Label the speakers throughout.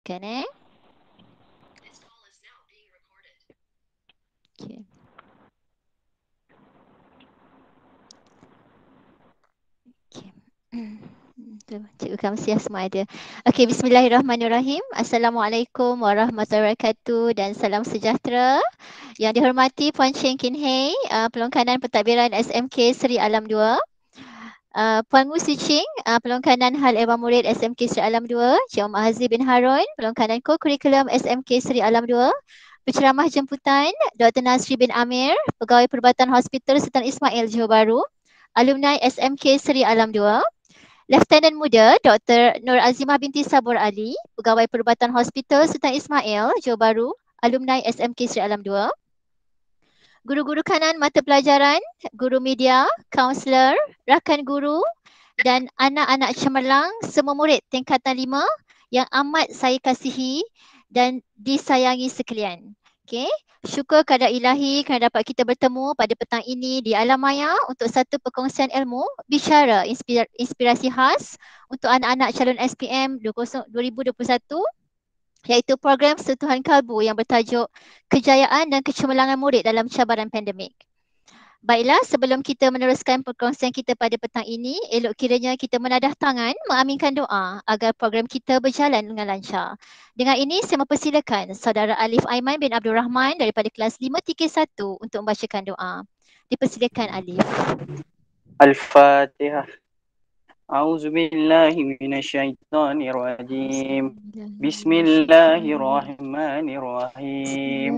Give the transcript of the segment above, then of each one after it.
Speaker 1: mulakan Okay. Okay. Cikgu Kamsiah semua ada. Okey, bismillahirrahmanirrahim. Assalamualaikum warahmatullahi wabarakatuh dan salam sejahtera. Yang dihormati Puan Cheng Kin Hei, pelongkanan pentadbiran SMK Seri Alam 2. Puan Ngu Si Ching, pelongkanan Hal Ehwal Murid SMK Seri Alam 2. Cik Omar Hazi bin Harun, pelongkanan Co-Curriculum SMK Seri Alam 2. Penceramah jemputan Dr. Nasri bin Amir, Pegawai Perubatan Hospital Sultan Ismail Johor Bahru. Alumni SMK Seri Alam 2. Lieutenant Muda Dr. Nur Azimah binti Sabur Ali, Pegawai Perubatan Hospital Sultan Ismail, Johor Bahru, alumni SMK Seri Alam 2. Guru-guru kanan mata pelajaran, guru media, kaunselor, rakan guru dan anak-anak cemerlang semua murid tingkatan 5 yang amat saya kasihi dan disayangi sekalian. Okey, syukur kepada Ilahi kerana dapat kita bertemu pada petang ini di alam maya untuk satu perkongsian ilmu bicara inspirasi khas untuk anak-anak calon SPM 2021 iaitu program Sentuhan Kalbu yang bertajuk Kejayaan dan Kecemerlangan Murid dalam Cabaran Pandemik. Baiklah, sebelum kita meneruskan perkongsian kita pada petang ini, elok kiranya kita menadah tangan mengaminkan doa agar program kita berjalan dengan lancar. Dengan ini, saya mempersilakan Saudara Alif Aiman bin Abdul Rahman daripada kelas 5-1 untuk membacakan doa. Dipersilakan Alif.
Speaker 2: Al-Fatihah. A'udzu billahi minasyaitonir rajim. Bismillahirrahmanirrahim.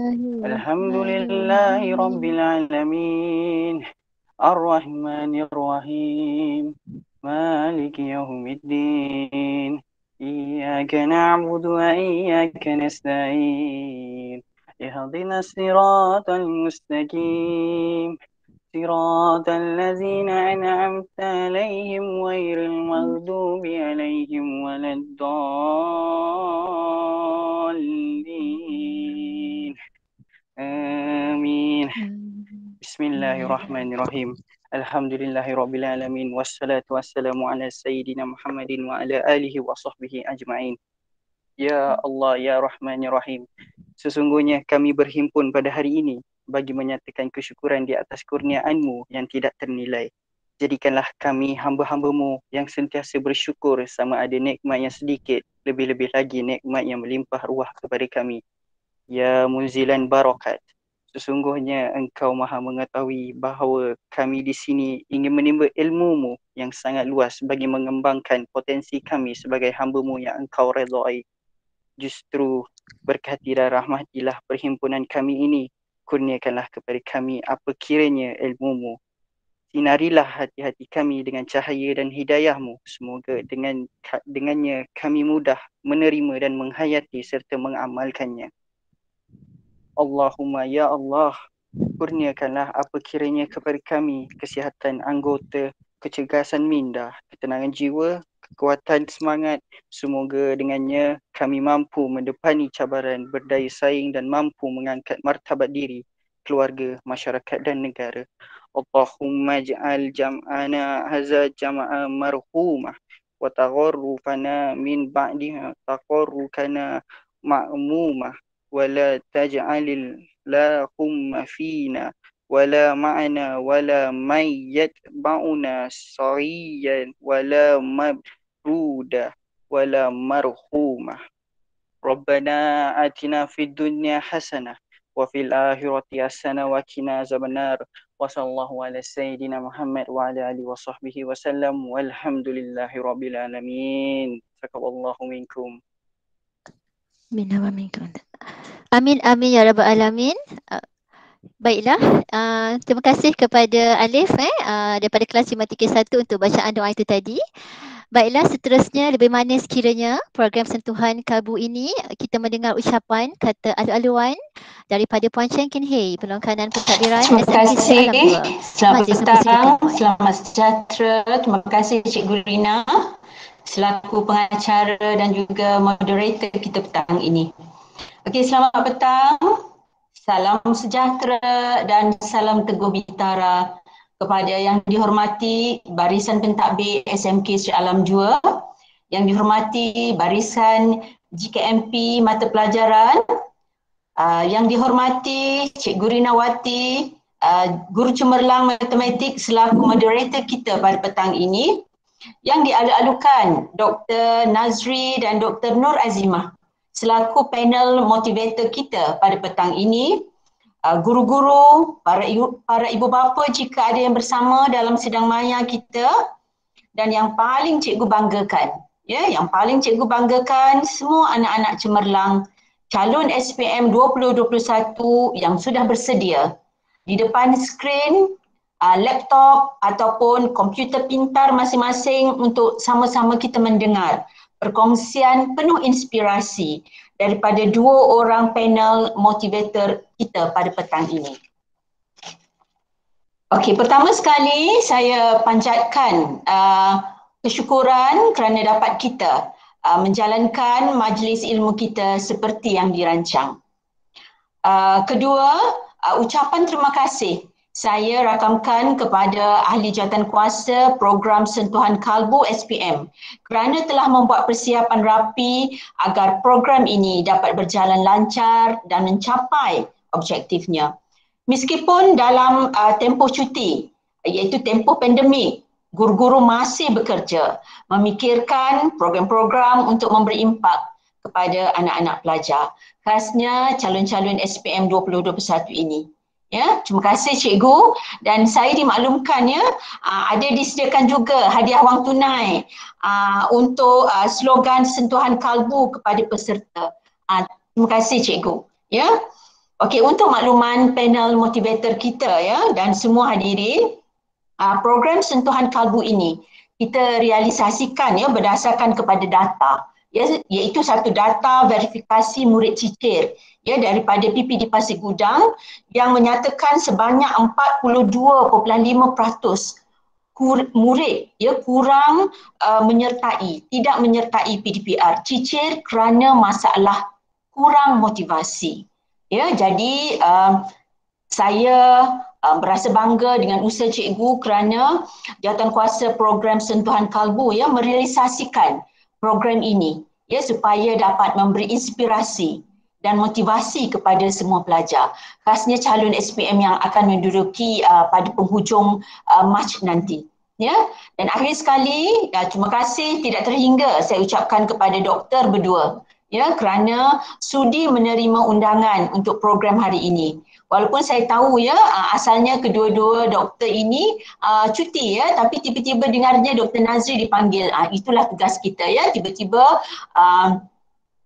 Speaker 2: Alhamdulillahi rabbil alamin. Ar-Rahmanir Rahim. Maliki yaumiddin. Iyyaka na'budu wa iyyaka nasta'in. Ihdinas siratal mustaqim. صراط الذين أنعمت عليهم غير المغضوب عليهم ولا الضالين آمين بسم الله الرحمن الرحيم الحمد لله رب العالمين والصلاة والسلام على سيدنا محمد وعلى آله وصحبه أجمعين. Ya Allah, Ya Rahman, Ya Rahim. Sesungguhnya kami berhimpun pada hari ini bagi menyatakan kesyukuran di atas kurnia-Mu yang tidak ternilai. Jadikanlah kami hamba-hamba-Mu yang sentiasa bersyukur sama ada nikmat yang sedikit, lebih-lebih lagi nikmat yang melimpah ruah kepada kami. Ya Munzilan Barakat. Sesungguhnya Engkau Maha mengetahui bahawa kami di sini ingin menimba ilmu-Mu yang sangat luas bagi mengembangkan potensi kami sebagai hamba-Mu yang Engkau redai. Justru berkati dan rahmatilah perhimpunan kami ini. Kurniakanlah kepada kami apa kiranya ilmu-Mu. Sinarilah hati-hati kami dengan cahaya dan hidayah-Mu. Semoga dengannya kami mudah menerima dan menghayati serta mengamalkannya. Allahumma ya Allah, kurniakanlah apa kiranya kepada kami kesihatan anggota, kecergasan minda, ketenangan jiwa, kekuatan semangat. Semoga dengannya kami mampu mendepani cabaran, berdaya saing dan mampu mengangkat martabat diri, keluarga, masyarakat dan negara. Allahumma ja'al jam'ana haza jama'a marhumah wa tagharrufana min ba'diha taqarrukana ma'mumah wa la taj'alil lahumma fina ولا معنا ولا من يتبعنا صغيا ولا مبرودا ولا مرحوما ربنا آتنا في الدنيا حسنة وفي الآخرة حسنة وقنا عذاب النار وصلى الله على سيدنا محمد وعلى آله وصحبه وسلم والحمد لله رب العالمين تقبل الله منكم.
Speaker 1: Amin amin ya rabbal alamin. Baiklah, terima kasih kepada Alif daripada kelas 5-1 untuk bacaan doa itu tadi. Baiklah, seterusnya lebih manis kiranya program Sentuhan Kalbu ini kita mendengar ucapan kata alu-aluan daripada Puan Cheng Kin Hei, pelongkanan pentadbiran SMK Seri Alam 2.
Speaker 3: Selamat petang, selamat sejahtera. Terima kasih Cikgu Rina selaku pengacara dan juga moderator kita petang ini. Okey, selamat petang. Salam sejahtera dan salam teguh bitara kepada yang dihormati Barisan Pentadbir SMK Seri Alam 2, yang dihormati Barisan GKMP mata pelajaran. Yang dihormati Cikgu Rinawati, Guru Cemerlang Matematik selaku moderator kita pada petang ini. Yang dialu-alukan Dr. Nazri dan Dr. Nur Azimah selaku panel motivator kita pada petang ini. Guru-guru, para ibu bapa jika ada yang bersama dalam sidang maya kita, dan yang paling cikgu banggakan, yang paling cikgu banggakan semua anak-anak cemerlang calon SPM 2021 yang sudah bersedia di depan skrin laptop ataupun komputer pintar masing-masing untuk sama-sama kita mendengar perkongsian penuh inspirasi daripada dua orang panel motivator kita pada petang ini. Okey, pertama sekali saya panjatkan kesyukuran kerana dapat kita menjalankan majlis ilmu kita seperti yang dirancang. Kedua, ucapan terima kasih saya rakamkan kepada ahli jawatankuasa program Sentuhan Kalbu SPM kerana telah membuat persiapan rapi agar program ini dapat berjalan lancar dan mencapai objektifnya. Meskipun dalam tempoh cuti, iaitu tempoh pandemik, guru-guru masih bekerja memikirkan program-program untuk memberi impak kepada anak-anak pelajar, khasnya calon-calon SPM 2021 ini. Ya, terima kasih cikgu, dan saya dimaklumkan ada disediakan juga hadiah wang tunai untuk slogan Sentuhan Kalbu kepada peserta. Terima kasih cikgu. Ya. Okey, untuk makluman panel motivator kita dan semua hadirin, program Sentuhan Kalbu ini kita realisasikan berdasarkan kepada data, iaitu satu data verifikasi murid cicir daripada PPD Pasir Gudang yang menyatakan sebanyak 42.5% murid kurang tidak menyertai PDPR, cicir kerana masalah kurang motivasi. Jadi saya berasa bangga dengan usaha cikgu kerana jawatankuasa program Sentuhan Kalbu merealisasikan program ini supaya dapat memberi inspirasi dan motivasi kepada semua pelajar, khasnya calon SPM yang akan menduduki pada penghujung Mac nanti. Dan akhir sekali, terima kasih tidak terhingga saya ucapkan kepada doktor berdua kerana sudi menerima undangan untuk program hari ini. Walaupun saya tahu asalnya kedua-dua doktor ini cuti tapi tiba-tiba dengarnya Dr. Nazri dipanggil. Itulah tugas kita tiba-tiba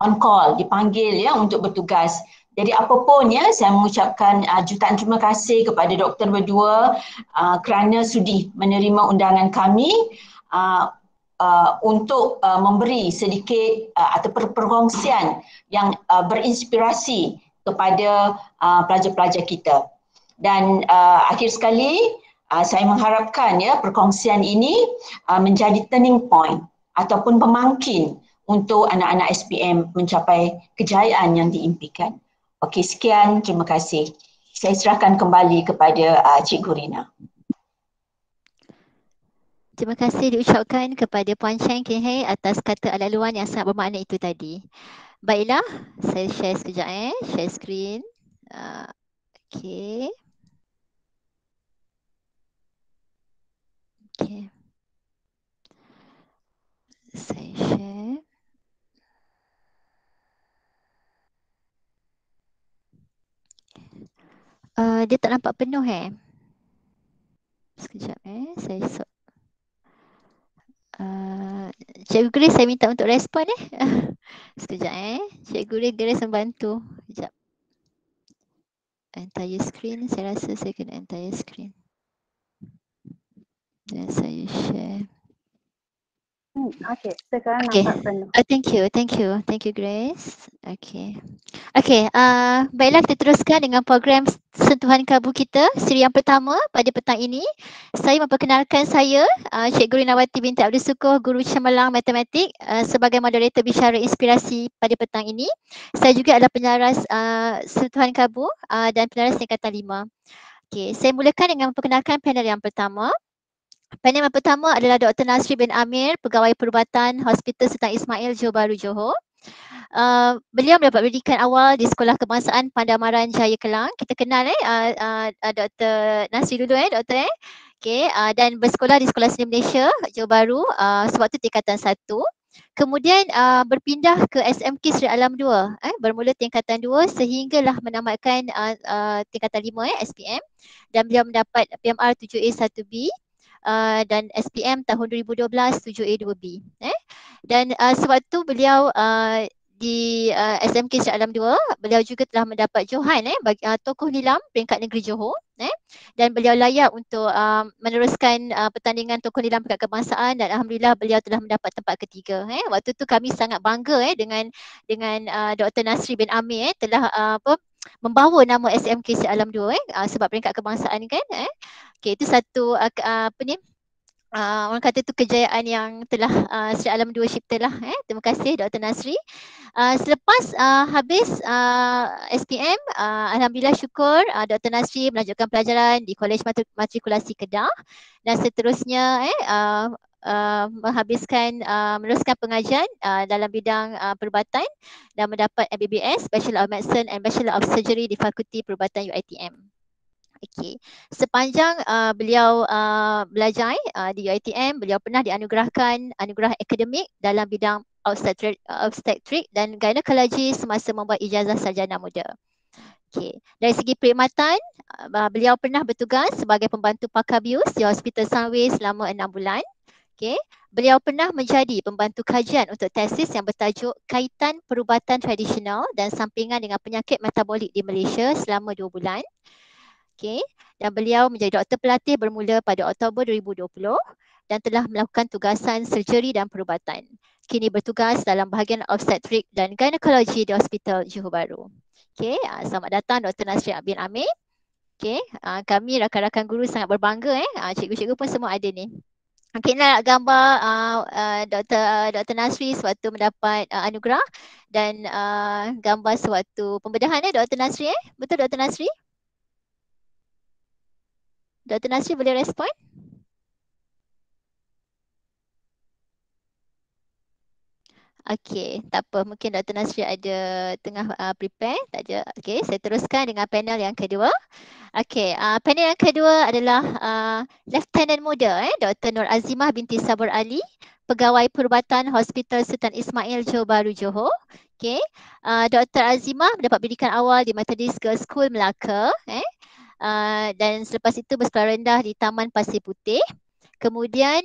Speaker 3: on call, dipanggil untuk bertugas. Jadi apapun saya mengucapkan jutaan terima kasih kepada doktor berdua kerana sudi menerima undangan kami untuk memberi sedikit atau perkongsian yang berinspirasi kepada pelajar-pelajar kita. Dan akhir sekali saya mengharapkan perkongsian ini menjadi turning point ataupun pemangkin untuk anak-anak SPM mencapai kejayaan yang diimpikan. Okey, sekian, terima kasih. Saya serahkan kembali kepada Cikgu Rina.
Speaker 1: Terima kasih diucapkan kepada Puan Cheng Kin Hei atas kata ala-luan yang sangat bermakna itu tadi. Baiklah, saya share sekejap share screen. Okey. Okey. Saya share. Dia tak nampak penuh Sekejap saya Cikgu Grace saya minta untuk respon Sekejap Cikgu Grace membantu. Sekejap. Entire screen, saya rasa saya kena entire screen. Dan saya share.
Speaker 4: Okey, sekarang nampak penuh.
Speaker 1: Thank you Grace. Okey, baiklah kita teruskan dengan program Sentuhan Kalbu kita, siri yang pertama pada petang ini. Saya memperkenalkan saya, Cikgu Rinawati binti Abdul Sukuh, Guru Cemerlang Matematik sebagai moderator bicara inspirasi pada petang ini. Saya juga adalah penyaras Sentuhan Kalbu dan penyaras tingkatan 5. Okey, saya mulakan dengan memperkenalkan panel yang pertama. Panel yang pertama adalah Dr. Nazri bin Amir, Pegawai Perubatan Hospital Sultan Ismail, Johor Bahru, Johor. Beliau mendapat pendidikan awal di Sekolah Kebangsaan Pandamaran Jaya Kelang. Kita kenal Dr. Nasri dulu Doktor Okay, dan bersekolah di Sekolah Seni Malaysia Johor Bahru sewaktu tingkatan 1. Kemudian berpindah ke SMK Sri Alam 2 bermula tingkatan 2 sehinggalah menamatkan tingkatan 5 SPM, dan beliau mendapat PMR 7A1B dan SPM tahun 2012 7A2B. Dan sewaktu beliau di SMK Sri Alam 2, beliau juga telah mendapat johan tokoh nilam peringkat negeri Johor, dan beliau layak untuk meneruskan pertandingan tokoh nilam peringkat kebangsaan, dan alhamdulillah beliau telah mendapat tempat ketiga. Waktu tu kami sangat bangga dengan Dr. Nasri bin Amir telah membawa nama SMK Sri Alam 2 sebab peringkat kebangsaan kan. Okay, itu satu orang kata tu kejayaan yang telah Sri Alam 2 ciptalah. Terima kasih Dr. Nasri. Selepas habis SPM, alhamdulillah syukur Dr. Nasri melanjutkan pelajaran di Kolej Matrikulasi Kedah, dan seterusnya meneruskan pengajian dalam bidang perubatan dan mendapat MBBS, Bachelor of Medicine and Bachelor of Surgery di Fakulti Perubatan UiTM. Okay. Sepanjang beliau belajar di UiTM, beliau pernah dianugerahkan anugerah akademik dalam bidang obstetrik dan gynecology semasa membuat ijazah sarjana muda. Okay. Dari segi perkhidmatan, beliau pernah bertugas sebagai pembantu pakar bius di Hospital Sunway selama 6 bulan. Okay. Beliau pernah menjadi pembantu kajian untuk tesis yang bertajuk Kaitan Perubatan Tradisional dan Sampingan dengan Penyakit Metabolik di Malaysia selama 2 bulan. Okay. Dan beliau menjadi doktor pelatih bermula pada Oktober 2020 dan telah melakukan tugasan surgery dan perubatan. Kini bertugas dalam bahagian obstetrik dan gynecology di Hospital Johor Bahru. Okay. Selamat datang Dr. Nasri bin Amir. Okay. Kami rakan-rakan guru sangat berbangga. Cikgu-cikgu pun semua ada ni. Okay, nak gambar Dr. Nasri sewaktu mendapat anugerah dan gambar sewaktu pembedahan Dr. Nasri. Betul Dr. Nasri? Dr. Nasri boleh respon? Okey, tak apa. Mungkin Dr. Nasri ada tengah prepare. Tak ada. Okey, saya teruskan dengan panel yang kedua. Okey, panel yang kedua adalah Lieutenant Muda Dr. Nur Azimah binti Sabur Ali, Pegawai Perubatan Hospital Sultan Ismail Johor Bahru Johor. Okey, Dr. Azimah mendapat pendidikan awal di Methodist Girls School Melaka. Dan selepas itu bersekolah rendah di Taman Pasir Putih. Kemudian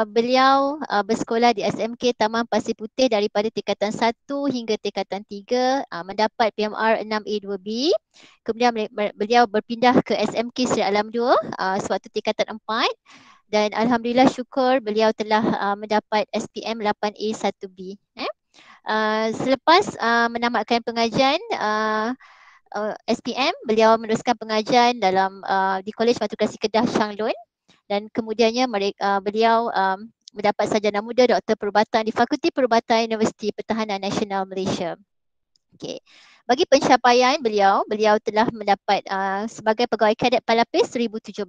Speaker 1: beliau bersekolah di SMK Taman Pasir Putih daripada tingkatan 1 hingga tingkatan 3, mendapat PMR 6A2B. Kemudian beliau berpindah ke SMK Sri Alam 2 sewaktu tingkatan 4, dan alhamdulillah syukur beliau telah mendapat SPM 8A1B. Selepas menamatkan pengajian SPM, beliau meneruskan pengajian dalam di Kolej Matrikulasi Kedah Shanglun, dan kemudiannya beliau mendapat sarjana muda Doktor Perubatan di Fakulti Perubatan Universiti Pertahanan Nasional Malaysia. Okay. Bagi pencapaian beliau telah mendapat sebagai pegawai kadet Palapis 2017,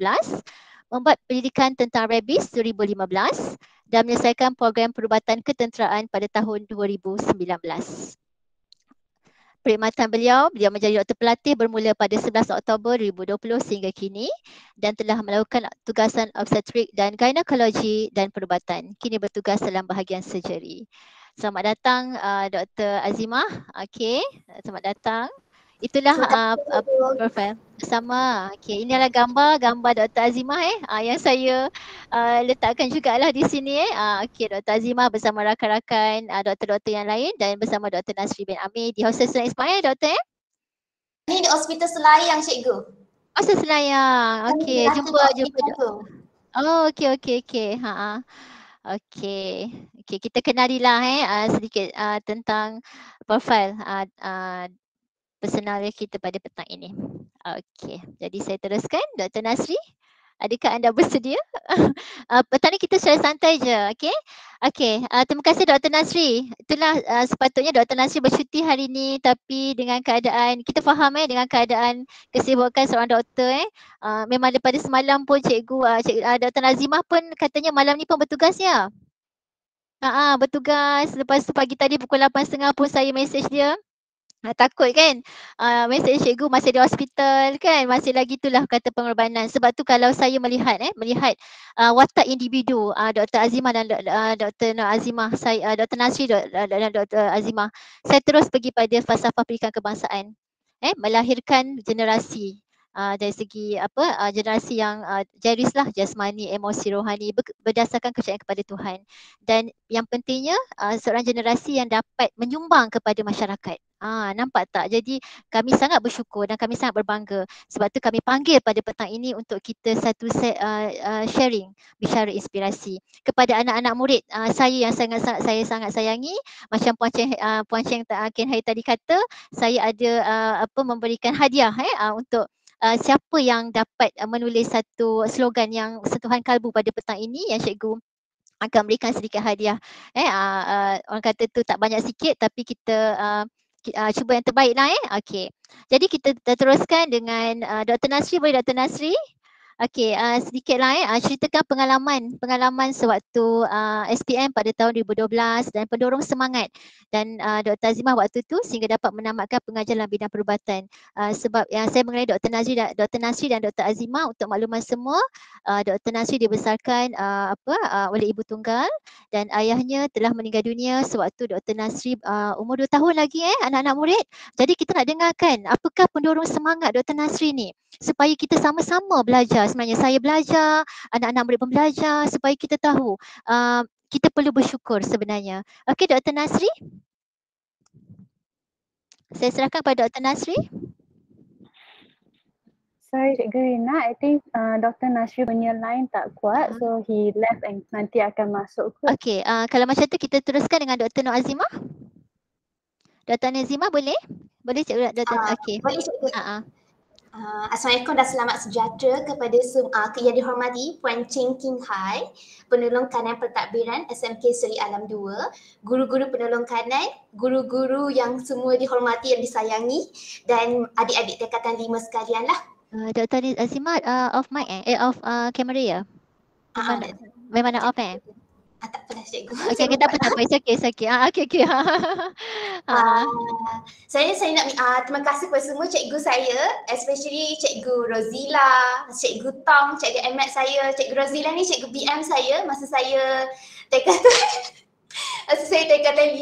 Speaker 1: membuat pendidikan tentang rabies 2015 dan menyelesaikan program perubatan ketenteraan pada tahun 2019. Perkhidmatan beliau menjadi doktor pelatih bermula pada 11 Oktober 2020 sehingga kini, dan telah melakukan tugasan obstetrik dan gynecology dan perubatan. Kini bertugas dalam bahagian surgery. Selamat datang Dr. Azimah. Okey, selamat datang. Itulah profil bersama. Okey, ini adalah gambar Dr. Azimah yang saya letakkan jugalah di sini Okey, Dr. Azimah bersama rakan-rakan doktor-doktor yang lain dan bersama Dr. Nasri bin Amir di Hospital Sultan Ismail, Doktor.
Speaker 5: Ini di Hospital Selayang, Cikgu.
Speaker 1: Hospital Selayang. Okey, jumpa. Oh, okey. Okey, kita kenalilah sedikit tentang profil personal kita pada petang ini. Okey, jadi saya teruskan. Dr. Nasri, adakah anda bersedia? Petang ni kita secara santai je, okey? Okey, terima kasih Dr. Nasri. Itulah sepatutnya Dr. Nasri bercuti hari ni, tapi dengan keadaan, kita faham dengan keadaan kesibukan seorang doktor memang daripada semalam pun cikgu Dr. Nazimah pun katanya malam ni pun bertugas ya? Bertugas. Lepas tu pagi tadi pukul 8.30 pun saya message dia. Takut kan, mesej cikgu masih di hospital kan, masih lagi itulah kata pengorbanan. Sebab tu kalau saya melihat watak individu Dr. Azimah dan Dr. Nur Azimah, saya Dr. Nasri dan Dr. Azimah, saya terus pergi pada falsafah pendidikan kebangsaan, melahirkan generasi dari segi generasi yang jarislah jasmani, emosi, rohani berdasarkan kepercayaan kepada Tuhan. Dan yang pentingnya seorang generasi yang dapat menyumbang kepada masyarakat. Nampak tak? Jadi kami sangat bersyukur dan kami sangat berbangga. Sebab tu kami panggil pada petang ini untuk kita satu sharing, bicara inspirasi kepada anak-anak murid saya yang saya sangat sayangi. Macam Puan Cheng Ken Hai tadi kata, saya ada memberikan hadiah untuk siapa yang dapat menulis satu slogan yang sentuhan kalbu pada petang ini, yang cikgu akan berikan sedikit hadiah. Orang kata tu tak banyak sikit, tapi kita cuba yang terbaik lah. Okey. Jadi kita teruskan dengan Dr. Nasri. Boleh Dr. Nasri? Okey, sedikitlah ceritakan pengalaman sewaktu SPM pada tahun 2012 dan pendorong semangat dan Dr. Azimah waktu tu sehingga dapat menamatkan pengajaran dalam bidang perubatan. Sebab yang saya mengenai Dr. Nasri dan Dr. Azimah, untuk makluman semua, Dr. Nasri dibesarkan oleh ibu tunggal dan ayahnya telah meninggal dunia sewaktu Dr. Nasri umur 2 tahun lagi anak-anak murid. Jadi kita nak dengarkan apakah pendorong semangat Dr. Nasri ni supaya kita sama-sama belajar. Sebenarnya saya belajar, anak-anak murid pun belajar supaya kita tahu kita perlu bersyukur sebenarnya. Okey Dr. Nasri. Saya serahkan pada Dr. Nasri.
Speaker 4: Sorry Cikgu Rina, I think Dr. Nasri punya line tak kuat, so he left and nanti akan masuk kot.
Speaker 1: Okey, kalau macam tu kita teruskan dengan Dr. Nur Azimah. Dr. Nazimah boleh? Boleh Cikgu Dr. Okey.
Speaker 5: Boleh Cikgu. Assalamualaikum dan selamat sejahtera kepada yang dihormati Puan Cheng King Hai, penolong kanan pentadbiran SMK Seri Alam 2, guru-guru penolong kanan, guru-guru yang semua dihormati, yang disayangi, dan adik-adik tingkatan 5 sekalian lah.
Speaker 1: Dr. Azimah off mic off kamera ya? Memang nak off
Speaker 5: Tak apalah cikgu.
Speaker 1: Okey, kita apa tak apa. It's okay. Okey.
Speaker 5: Saya nak terima kasih kepada semua cikgu saya, especially cikgu Rozila, cikgu Tom, cikgu Ahmad saya. Cikgu Rozila ni cikgu BM saya masa saya tingkatan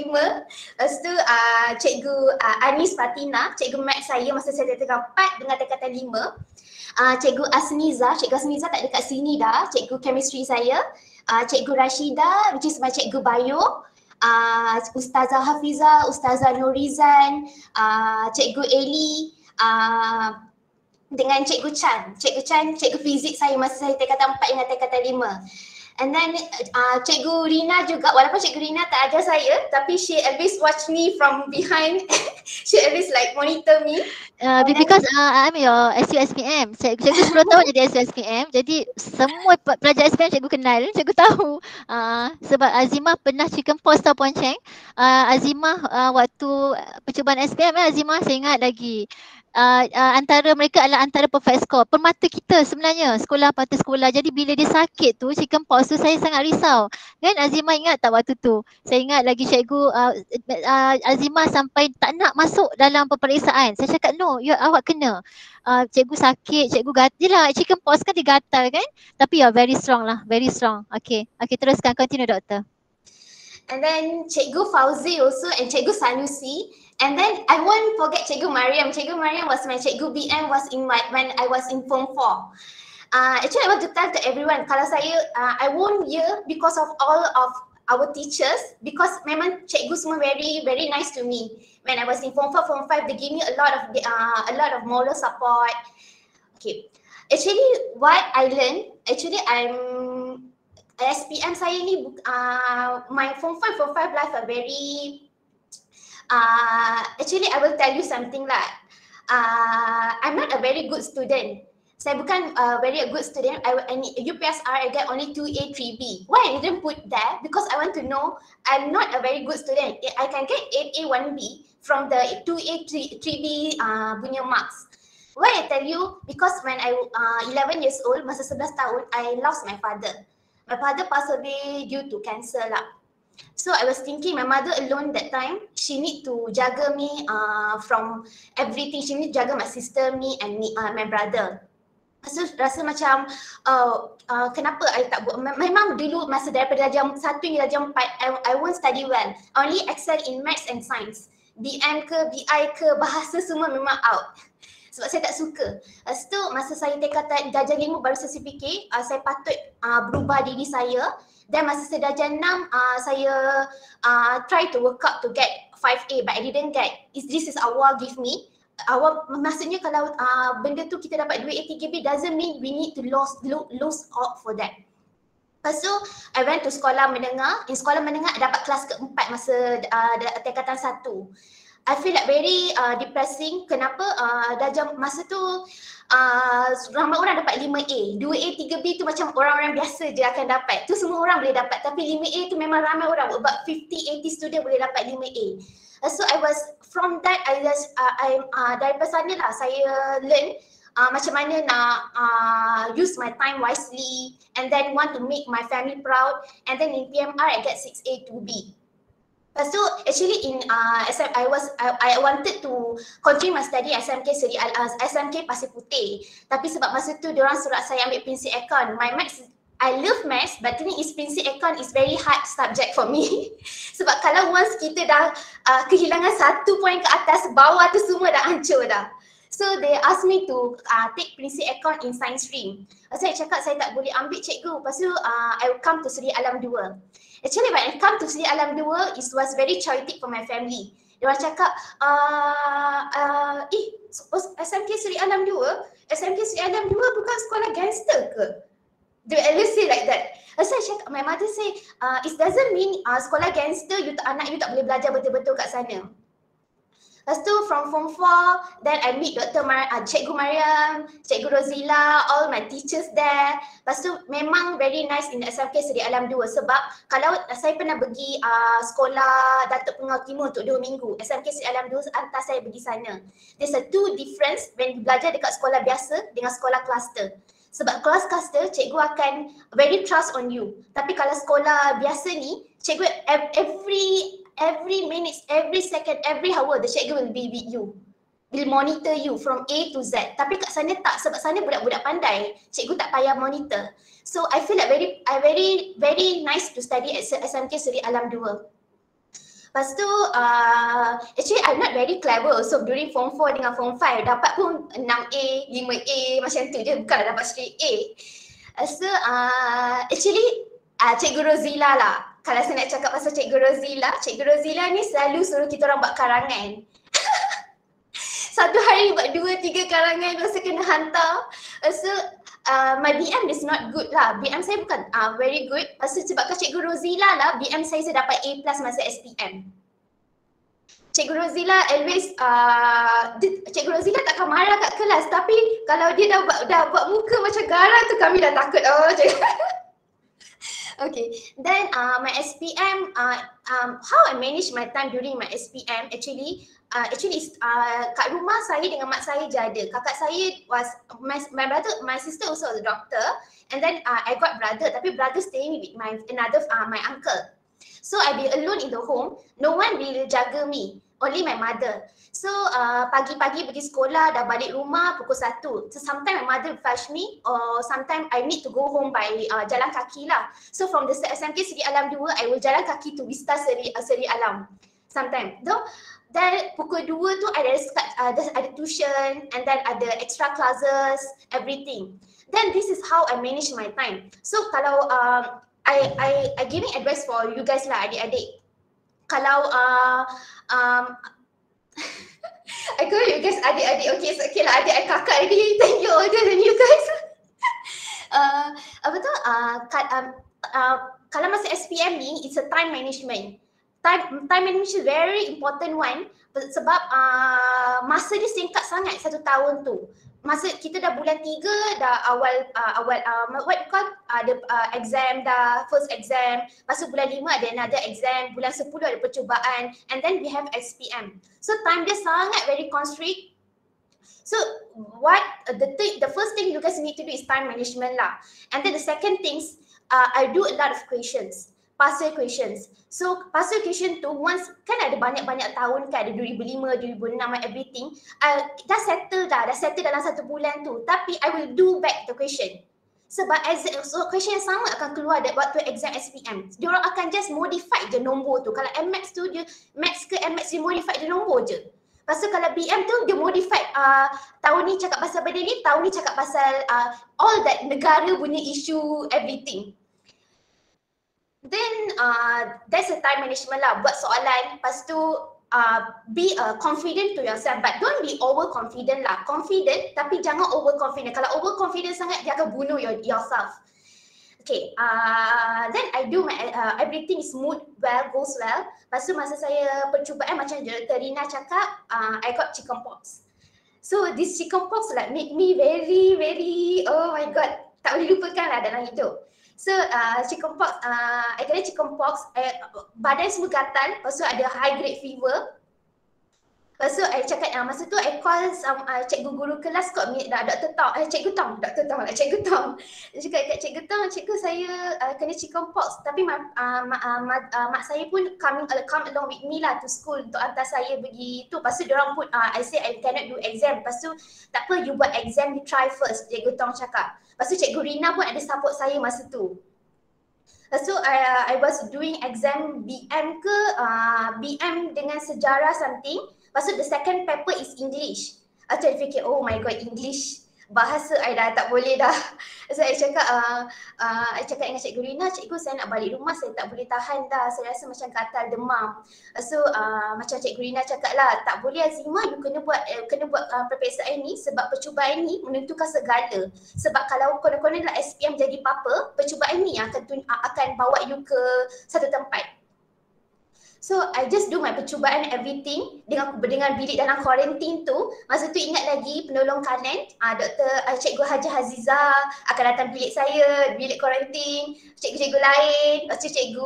Speaker 5: 5. Lepas tu cikgu Anis Fatina, cikgu Mat saya masa saya tingkatan 4 dengan tingkatan 5. Cikgu Asmiza tak dekat sini dah, cikgu chemistry saya. Cikgu Rashida, which is my cikgu bio, Ustazah Hafiza, Ustazah Nurizan, Cikgu Eli, dengan Cikgu Chan, cikgu fizik saya masa saya tingkatan 4 dengan tingkatan 5. And then Cikgu Rina juga, walaupun Cikgu Rina tak ajar saya, tapi she always watch me from behind. She always like monitor me.
Speaker 1: Because I'm your SUSPM. Cikgu 10 tahun jadi SUSPM. Jadi semua pelajar SPM cikgu kenal, cikgu tahu. Sebab Azimah pernah chicken pox tau Puan Cheng. Azimah waktu percubaan SPM Azimah saya ingat lagi. Antara mereka adalah antara perfect score. Permata kita sebenarnya, sekolah patut sekolah. Jadi bila dia sakit tu, chicken pox tu, saya sangat risau. Kan Azimah ingat tak waktu tu? Saya ingat lagi cikgu Azimah sampai tak nak masuk dalam peperiksaan. Saya cakap no, awak kena. Cikgu sakit, cikgu gatal lah. Chicken pox kan dia gatal kan? Tapi very strong lah, very strong. Okay, teruskan, continue doktor.
Speaker 5: And then Cikgu Fauzi also and Cikgu Sanusi. And then I won't forget Cikgu Mariam. Cikgu Mariam was my Cikgu BM when I was in Form 4. Actually I want to tell to everyone, kalau saya, I won year because of all of our teachers, because memang cikgu semua very very nice to me. When I was in Form 4, Form 5, they give me a lot of moral support. Okay. Actually what I learned, SPM saya ni, my Form 5 life are very, actually I will tell you something lah. I'm not a very good student. Saya bukan very a good student. I need UPSR, I get only 2A, 3B. Why I didn't put that? Because I want to know I'm not a very good student. I can get 8A, 1B from the 2A, 3B punya marks. Why I tell you? Because when I 11 years old, masa 11 tahun, I lost my father. My father passed away due to cancer lah. So I was thinking my mother alone that time, she need to jaga me from everything. She need to jaga my sister, me and me, my brother. So rasa macam kenapa I tak buat. Memang dulu masa daripada jam 1 hingga jam 4 I won't study well. I only excel in maths and science. BM ke BI ke bahasa semua memang out. Sebab saya tak suka. Lepas tu masa saya tingkatan darjah 5 baru saya fikir saya patut berubah diri saya. Dan masa saya darjah 6 saya try to work out to get 5A but I didn't get. This is Allah give me. Awal maksudnya kalau benda tu kita dapat 2A 3B doesn't mean we need to lose out for that. Lepas tu I went to sekolah menengah. In sekolah menengah I dapat kelas keempat masa tingkatan 1. I feel like very depressing. Kenapa? Darjah masa tu ramai orang dapat 5A. 2A 3B tu macam orang-orang biasa je akan dapat. Tu semua orang boleh dapat. Tapi 5A tu memang ramai orang. About 50-80 student boleh dapat 5A. So I was from that daripada sana lah saya learn macam mana nak use my time wisely and then want to make my family proud, and then in PMR I get 6A 2B. Lepas tu actually in I wanted to continue my study SMK SMK Pasir Putih, tapi sebab masa tu diorang surat saya ambil prinsip econ. My maths, I love maths, but the thing is prinsip econ is very hard subject for me. Sebab kalau once kita dah kehilangan 1 poin ke atas, bawah tu semua dah hancur dah. So they asked me to take prinsip econ in science stream. Saya cakap saya tak boleh ambil cikgu. Lepas tu I will come to Seri Alam 2. Actually when I come to Seri Alam 2, it was very chaotic for my family. Diorang cakap, SMK Seri Alam 2? SMK Seri Alam 2 bukan sekolah gangster ke? They always say like that. So I cakap, my mother say, it doesn't mean sekolah gangster, anak you tak boleh belajar betul-betul kat sana. Lepas tu from Form 4, then I meet Cikgu Mariam, Cikgu Rozila, all my teachers there. Lepas tu memang very nice in SMK Seri Alam 2 sebab kalau saya pernah pergi sekolah Datuk Pengau Timur untuk 2 minggu, SMK Seri Alam 2 hantar saya pergi sana. There's a two difference when you belajar dekat sekolah biasa dengan sekolah kluster. Sebab kelas cluster, cikgu akan very trust on you. Tapi kalau sekolah biasa ni, cikgu every minute, every second, every hour, the cikgu will be with you. Will monitor you from A to Z. Tapi kat sana tak, sebab sana budak-budak pandai. Cikgu tak payah monitor. So I feel like very nice to study at SMK Seri Alam 2. Lepas tu, actually I'm not very clever. So during Form 4 dengan Form 5, dapat pun 6A, 5A macam tu je. Bukanlah dapat straight A. So actually, Cikgu Rozila lah. Kalau saya nak cakap pasal Cikgu Rozila ni selalu suruh kita orang buat karangan. Satu hari buat 2-3 karangan, lepas tu kena hantar. So my BM is not good lah. BM saya bukan very good. Lepas tu sebabkan Cikgu Rozila lah, BM saya dapat A+ masa SPM. Cikgu Rozila always, Cikgu Rozila takkan marah kat kelas, tapi kalau dia dah buat muka macam garang tu kami dah takut. Okay, then my SPM, how I manage my time during my SPM actually kat rumah saya dengan mak saya je ada. Kakak saya was my sister also was a doctor, and then I got brother, tapi brother staying with my uncle. So I be alone in the home, no one will jaga me, only my mother. So pagi-pagi pergi sekolah, dah balik rumah pukul 1. So sometimes my mother fetch me, or sometimes I need to go home by jalan kaki lah. So from the SMK Seri Alam 2, I will jalan kaki to Vista Seri Alam. Sometimes. Then pukul 2 tu ada tuition, and then ada extra classes, everything. Then this is how I manage my time. So kalau I giving advice for you guys lah, adik-adik. Kalau I call you guys adik-adik, okay, so okay lah, adik I kakak already, thank you older than you guys. Kalau masa SPM ni, it's a time management. Time management is very important one sebab masa dia singkat sangat 1 tahun tu. Masa kita dah bulan 3 dah awal what you call ada exam dah, first exam. Lepas tu bulan 5 ada another exam, bulan 10 ada percubaan, and then we have SPM. So time dia sangat very constrict. So the first thing you guys need to do is time management lah. And then the second things, I do a lot of questions. past year questions. So past year question tu once kan ada banyak-banyak tahun kan, ada 2005, 2006 and everything. Dah settle dalam 1 bulan tu. Tapi I will do back the question. Sebab so question yang sama akan keluar waktu exam SPM. Diorang akan just modify je nombor tu. Kalau MX tu dia Max ke MX dia modify je nombor je. Lepas tu kalau BM tu dia modify tahun ni cakap pasal benda ni, tahun ni cakap pasal all that negara punya issue everything. Then that's a time management lah, buat soalan. Lepas tu be confident to yourself, but don't be overconfident lah. Confident tapi jangan overconfident. Kalau overconfident sangat dia akan bunuh yourself. Okay, then I do my everything smooth well, goes well. Lepas tu masa saya percubaan macam Dr. Rina cakap, I got chickenpox. So this chickenpox like make me very oh my god, tak boleh lupakan lah dalam hidup. So chickenpox, I kena chickenpox, badan semua gatal, lepas tu ada high grade fever. Lepas tu I cakap, masa tu I call cikgu guru kelas kot, Dr. Tong, Cikgu Tong. Dia cakap kat Cikgu Tong, cikgu saya kena chickenpox. Tapi mak saya pun come along with me lah to school untuk hantar saya pergi tu. Lepas tu diorang pun, I say I cannot do exam. Lepas tu tak apa, you buat exam, you try first, Cikgu Tong cakap. Lepas tu Cikgu Rina pun ada support saya masa tu. Lepas tu I was doing exam BM ke, BM dengan sejarah something. Lepas tu the second paper is English. Aku fikir, oh my god, English. Bahasa I dah tak boleh dah. So I cakap dengan Cikgu Rina, cikgu saya nak balik rumah, saya tak boleh tahan dah. Saya rasa macam gatal demam. So macam Cikgu Rina cakap lah, tak boleh Azimah, you kena buat peperiksaan ni sebab percubaan ni menentukan segala. Sebab kalau konon-konon lah SPM jadi apa, percubaan ni akan bawa you ke satu tempat. So I just do my percubaan everything dengan bilik dalam quarantine tu. Masa tu ingat lagi penolong kanan, Cikgu Haji Haziza akan datang bilik saya, bilik quarantine, cikgu-cikgu lain, lepas tu Cikgu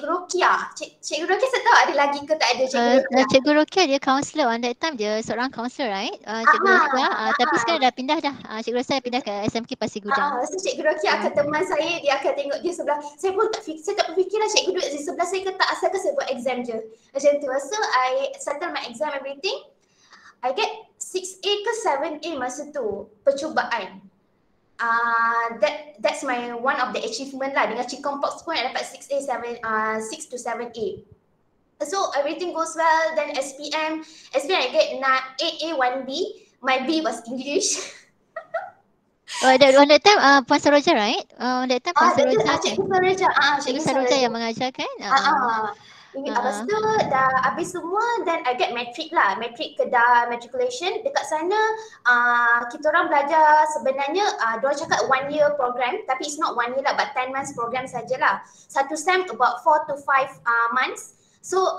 Speaker 5: Rokia. Cikgu Rokia saya tahu ada lagi ke tak ada Cikgu Rokia.
Speaker 1: Cikgu Rokia dia counselor on that time, dia seorang counselor, right? Cikgu Rokia, tapi sekarang dah pindah dah. Cikgu Rokia pindah ke SMK Pasir Gudang.
Speaker 5: So Cikgu Rokia akan teman saya, dia akan tengok dia sebelah. Saya pun tak berfikir lah cikgu duduk di sebelah saya ke tak, asalkan saya buat exam je. Macam tu. So I settle my exam everything. I get 6A ke 7A masa tu percubaan. That's my one of the achievement lah. Dengan chickenpox pun I dapat 6 to 7A. So everything goes well. Then SPM I get 8A 1B. My B was English.
Speaker 1: On that time Puan Saroja, right? On that time Puan Saroja.
Speaker 5: Cikgu
Speaker 1: Saroja yang mengajar kan?
Speaker 5: Lepas tu dah habis semua, then I get matric lah. Matric Kedah matriculation. Dekat sana kita orang belajar sebenarnya diorang cakap 1 year program, tapi it's not 1 year lah, but 10 months program sajalah. Satu sem about 4 to 5 months. So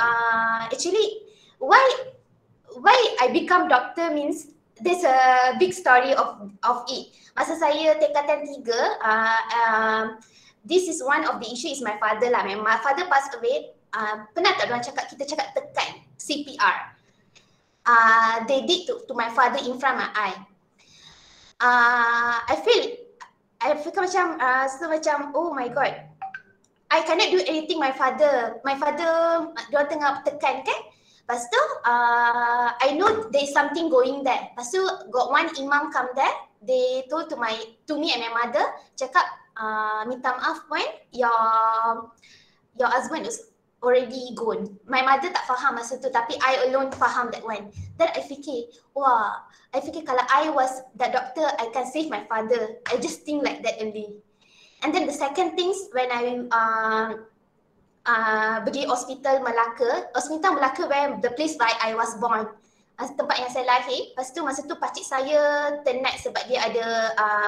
Speaker 5: actually why I become doctor means there's a big story of it. Masa saya tingkatan 3, this is one of the issue is my father lah. My father passed away. Pernah tak diorang cakap, kita cakap tekan CPR. They did to my father in front of my eye. I feel macam oh my god, I cannot do anything. My father diorang tengah tekan kan. Lepas tu I know there is something going there. Lepas tu got one imam come there. They told to me and my mother, cakap minta maaf Puan, your husband is already gone. My mother tak faham masa tu, tapi I alone faham that one. Then I fikir, kalau I was that doctor, I can save my father. I just think like that only. And then the second things when I pergi hospital Melaka where the place where I was born, tempat yang saya lahir. Lepas tu masa tu pakcik saya tenat sebab dia ada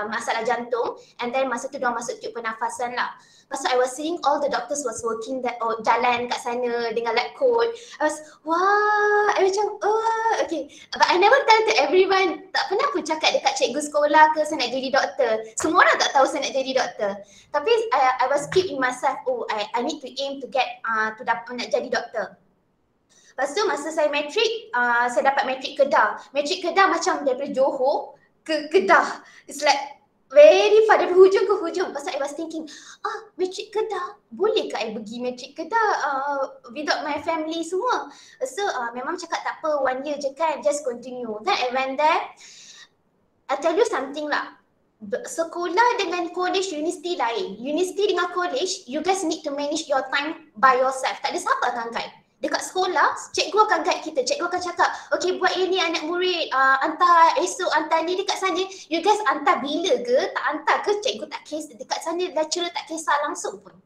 Speaker 5: masalah jantung, and then masa tu diorang masuk tube pernafasan lah. Lepas tu I was seeing all the doctors was working jalan kat sana dengan lab coat. I was I macam okay, but I never tell to everyone. Tak pernah pun cakap dekat cikgu sekolah ke saya nak jadi doktor. Semua orang tak tahu saya nak jadi doktor. Tapi I was keep in myself, I need to aim to get to dapat nak jadi doktor. Lepas tu masa saya matrik, saya dapat matrik Kedah. Matrik Kedah macam daripada Johor ke Kedah. It's like very far, dari hujung ke hujung. Pasal I was thinking, Matric Kedah, boleh ke I pergi Matric Kedah without my family semua? So memang cakap tak apa, 1 year je kan, just continue. Then I went there. I tell you something lah, sekolah dengan college, universiti lain. Universiti dengan college, you guys need to manage your time by yourself. Tak ada siapa akan guide. Dekat sekolah, cikgu akan guide kita. Cikgu akan cakap, okay buat ini anak murid, hantar esok, hantar ni dekat sana. You guys hantar bila ke, tak hantar ke, cikgu tak kisah. Dekat sana lecturer tak kisah langsung pun.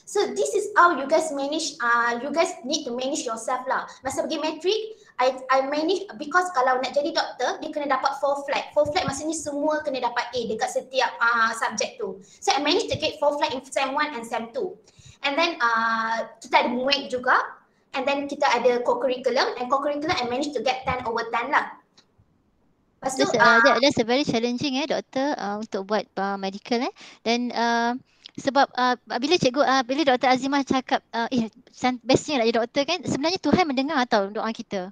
Speaker 5: So this is how you guys manage, you guys need to manage yourself lah. Masa pergi matric, I manage, because kalau nak jadi doktor, dia kena dapat 4 flat. 4 flat maksudnya semua kena dapat A dekat setiap subjek tu. So I managed to get 4 flat in SEM 1 and SEM 2. And then kita ada MUEC juga. And then kita ada co-curriculum. And co-curriculum I managed to get 10 over 10 lah. Lepas tu,
Speaker 1: that's a very challenging doktor untuk buat medical dan sebab bila bila Dr. Azimah cakap bestnya nak jadi doktor kan, sebenarnya Tuhan mendengar tau doa kita.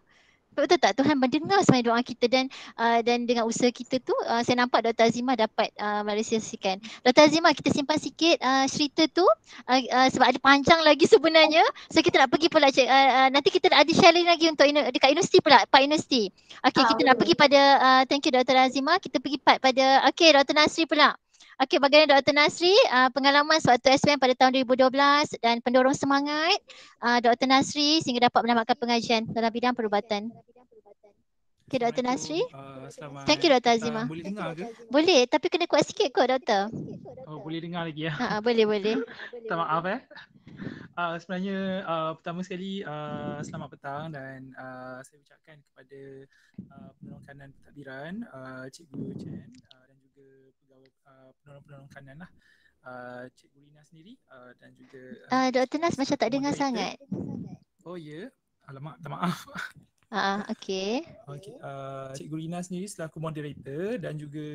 Speaker 1: Betul tak? Tuhan mendengar sebenarnya doa kita dan dengan usaha kita tu saya nampak Dr. Azimah dapat merealisasikan. Dr. Azimah, kita simpan sikit cerita tu sebab ada panjang lagi sebenarnya. So kita nak pergi pula nanti kita ada sharing lagi untuk dekat universiti pula, Pak Universiti. Okay, kita nak pergi pada thank you Dr. Azimah. Kita pergi pada Dr. Nasri pula. Okey, bagaimana Dr. Nasri pengalaman sewaktu SPM pada tahun 2012 dan pendorong semangat Dr. Nasri sehingga dapat menamatkan pengajian dalam bidang perubatan. Okey, Dr. Nasri. Thank you Dr. Azimah.
Speaker 6: Boleh dengar ke?
Speaker 1: Boleh, tapi kena kuat sikit kot doktor.
Speaker 6: Oh, boleh dengar lagi ya?
Speaker 1: Boleh.
Speaker 6: Minta maaf sebenarnya pertama sekali selamat petang dan saya ucapkan kepada penolong kanan pentadbiran Cikgu Chen dan juga penolong kanan lah Cikgu Rina sendiri dan juga
Speaker 1: Dr. Nas macam tak dengar sangat.
Speaker 6: Oh ya, alamak, minta maaf.
Speaker 1: Okey.
Speaker 6: Cikgu Rina sendiri selaku moderator dan juga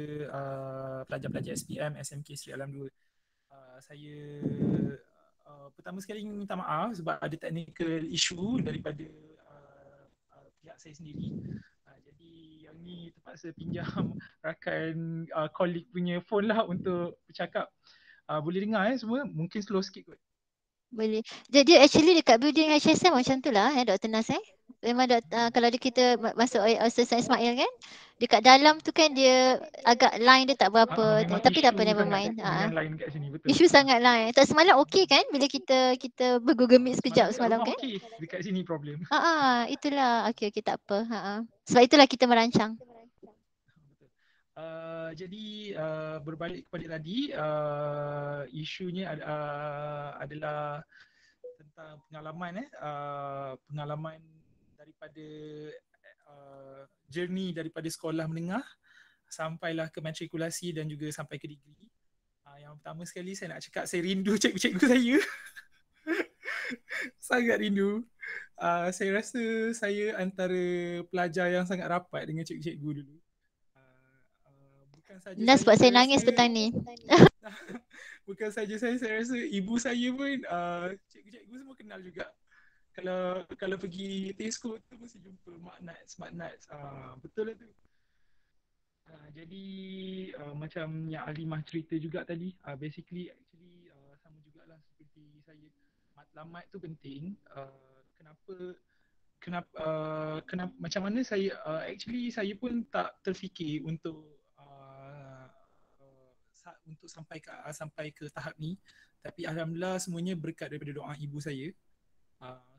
Speaker 6: pelajar-pelajar SPM SMK Sri Alam 2. Saya pertama sekali ingin minta maaf sebab ada technical issue daripada pihak saya sendiri. Jadi yang ni terpaksa pinjam rakan colleague punya phone lah untuk bercakap. Boleh dengar semua? Mungkin slow sikit kot.
Speaker 1: Boleh. Jadi actually dekat building HSM macam tu lah Dr. Nas Memang kalau kita masuk Ustaz Ismail kan, dekat dalam tu kan dia agak line dia tak berapa, tapi tak apa, never mind. Isu sangat line. Tak semalam okey kan bila kita bergoogle meet sekejap semalam kan?
Speaker 6: Okey, dekat sini problem.
Speaker 1: Itulah. Okey tak apa. Sebab itulah kita merancang.
Speaker 6: Jadi berbalik kepada tadi, isunya adalah tentang pengalaman daripada journey daripada sekolah menengah sampailah ke matrikulasi dan juga sampai ke degree. Yang pertama sekali saya nak cakap saya rindu cikgu-cikgu saya. Sangat rindu. Saya rasa saya antara pelajar yang sangat rapat dengan cikgu-cikgu dulu.
Speaker 1: Nas buat saya nangis petang ni.
Speaker 6: Bukan saja saya rasa ibu saya pun cikgu-cikgu semua kenal juga. Kalau pergi Tesco tu mesti jumpa Mak Nats. Betul lah tu. Jadi macam yang Alimah cerita juga tadi, basically sama jugalah seperti saya. Matlamat tu penting. Kenapa macam mana saya actually saya pun tak terfikir untuk sampai ke tahap ni, tapi alhamdulillah semuanya berkat daripada doa ibu saya.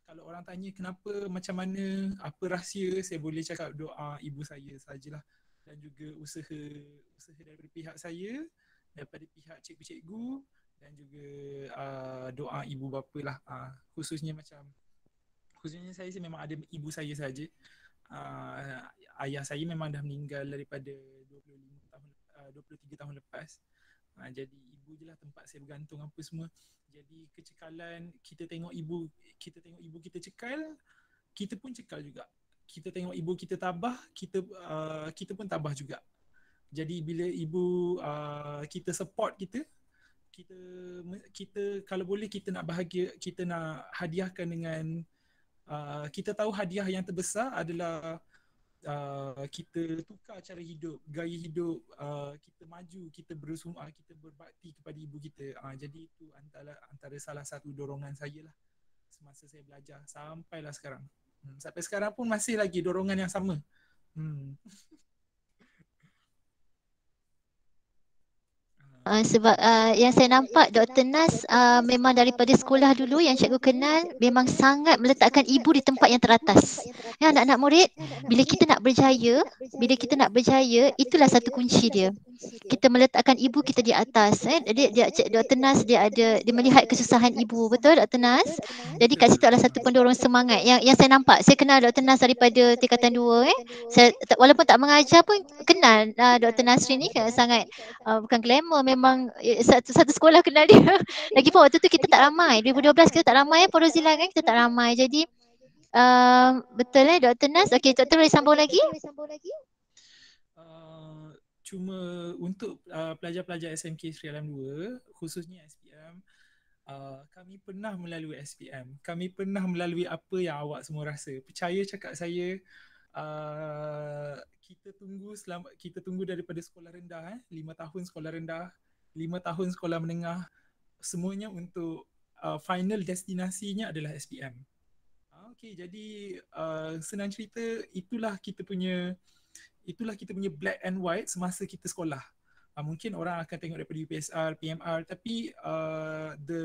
Speaker 6: Kalau orang tanya kenapa, macam mana, apa rahsia, saya boleh cakap doa ibu saya sajalah dan juga usaha daripada pihak saya, daripada pihak cikgu-cikgu dan juga doa ibu bapa lah. Khususnya saya memang ada ibu saya saja. Ayah saya memang dah meninggal daripada 23 tahun lepas. Jadi ibu je lah tempat saya bergantung apa semua. Jadi kecekalan, kita tengok ibu kita cekal, kita pun cekal juga. Kita tengok ibu kita tabah, kita pun tabah juga. Jadi bila ibu kita support kita kalau boleh kita nak bahagia, kita nak hadiahkan dengan kita tahu hadiah yang terbesar adalah kita tukar cara hidup, gaya hidup, kita maju, kita bersumah, kita berbakti kepada ibu kita. Jadi itu antara salah satu dorongan saya lah semasa saya belajar sampailah sekarang. Sampai sekarang pun masih lagi dorongan yang sama.
Speaker 1: Sebab yang saya nampak Dr. Nas memang daripada sekolah dulu yang cikgu kenal memang sangat meletakkan ibu di tempat yang teratas. Ya, anak-anak murid, bila kita nak berjaya, itulah satu kunci dia. Kita meletakkan ibu kita di atas. Dr. Nas dia melihat kesusahan ibu, betul Dr. Nas? Jadi kat situ adalah satu pendorong semangat yang saya nampak. Saya kenal Dr. Nas daripada tingkatan 2. Saya walaupun tak mengajar pun kenal Dr. Nasri ni sangat bukan glamour, memang satu sekolah kenal dia. Lagipun waktu tu kita tak ramai. 2012 kita tak ramai Puan Rozila kan, kita tak ramai. Jadi betul Dr. Nas. Okey, Dr. boleh sambung lagi?
Speaker 6: Cuma untuk pelajar-pelajar SMK Sri Alam 2, khususnya SPM, kami pernah melalui SPM. Kami pernah melalui apa yang awak semua rasa. Percaya cakap saya, kita tunggu daripada sekolah rendah 5 tahun sekolah rendah, 5 tahun sekolah menengah, semuanya untuk final destinasinya adalah SPM. Okey, jadi senang cerita itulah kita punya black and white semasa kita sekolah. Mungkin orang akan tengok daripada UPSR, PMR, tapi the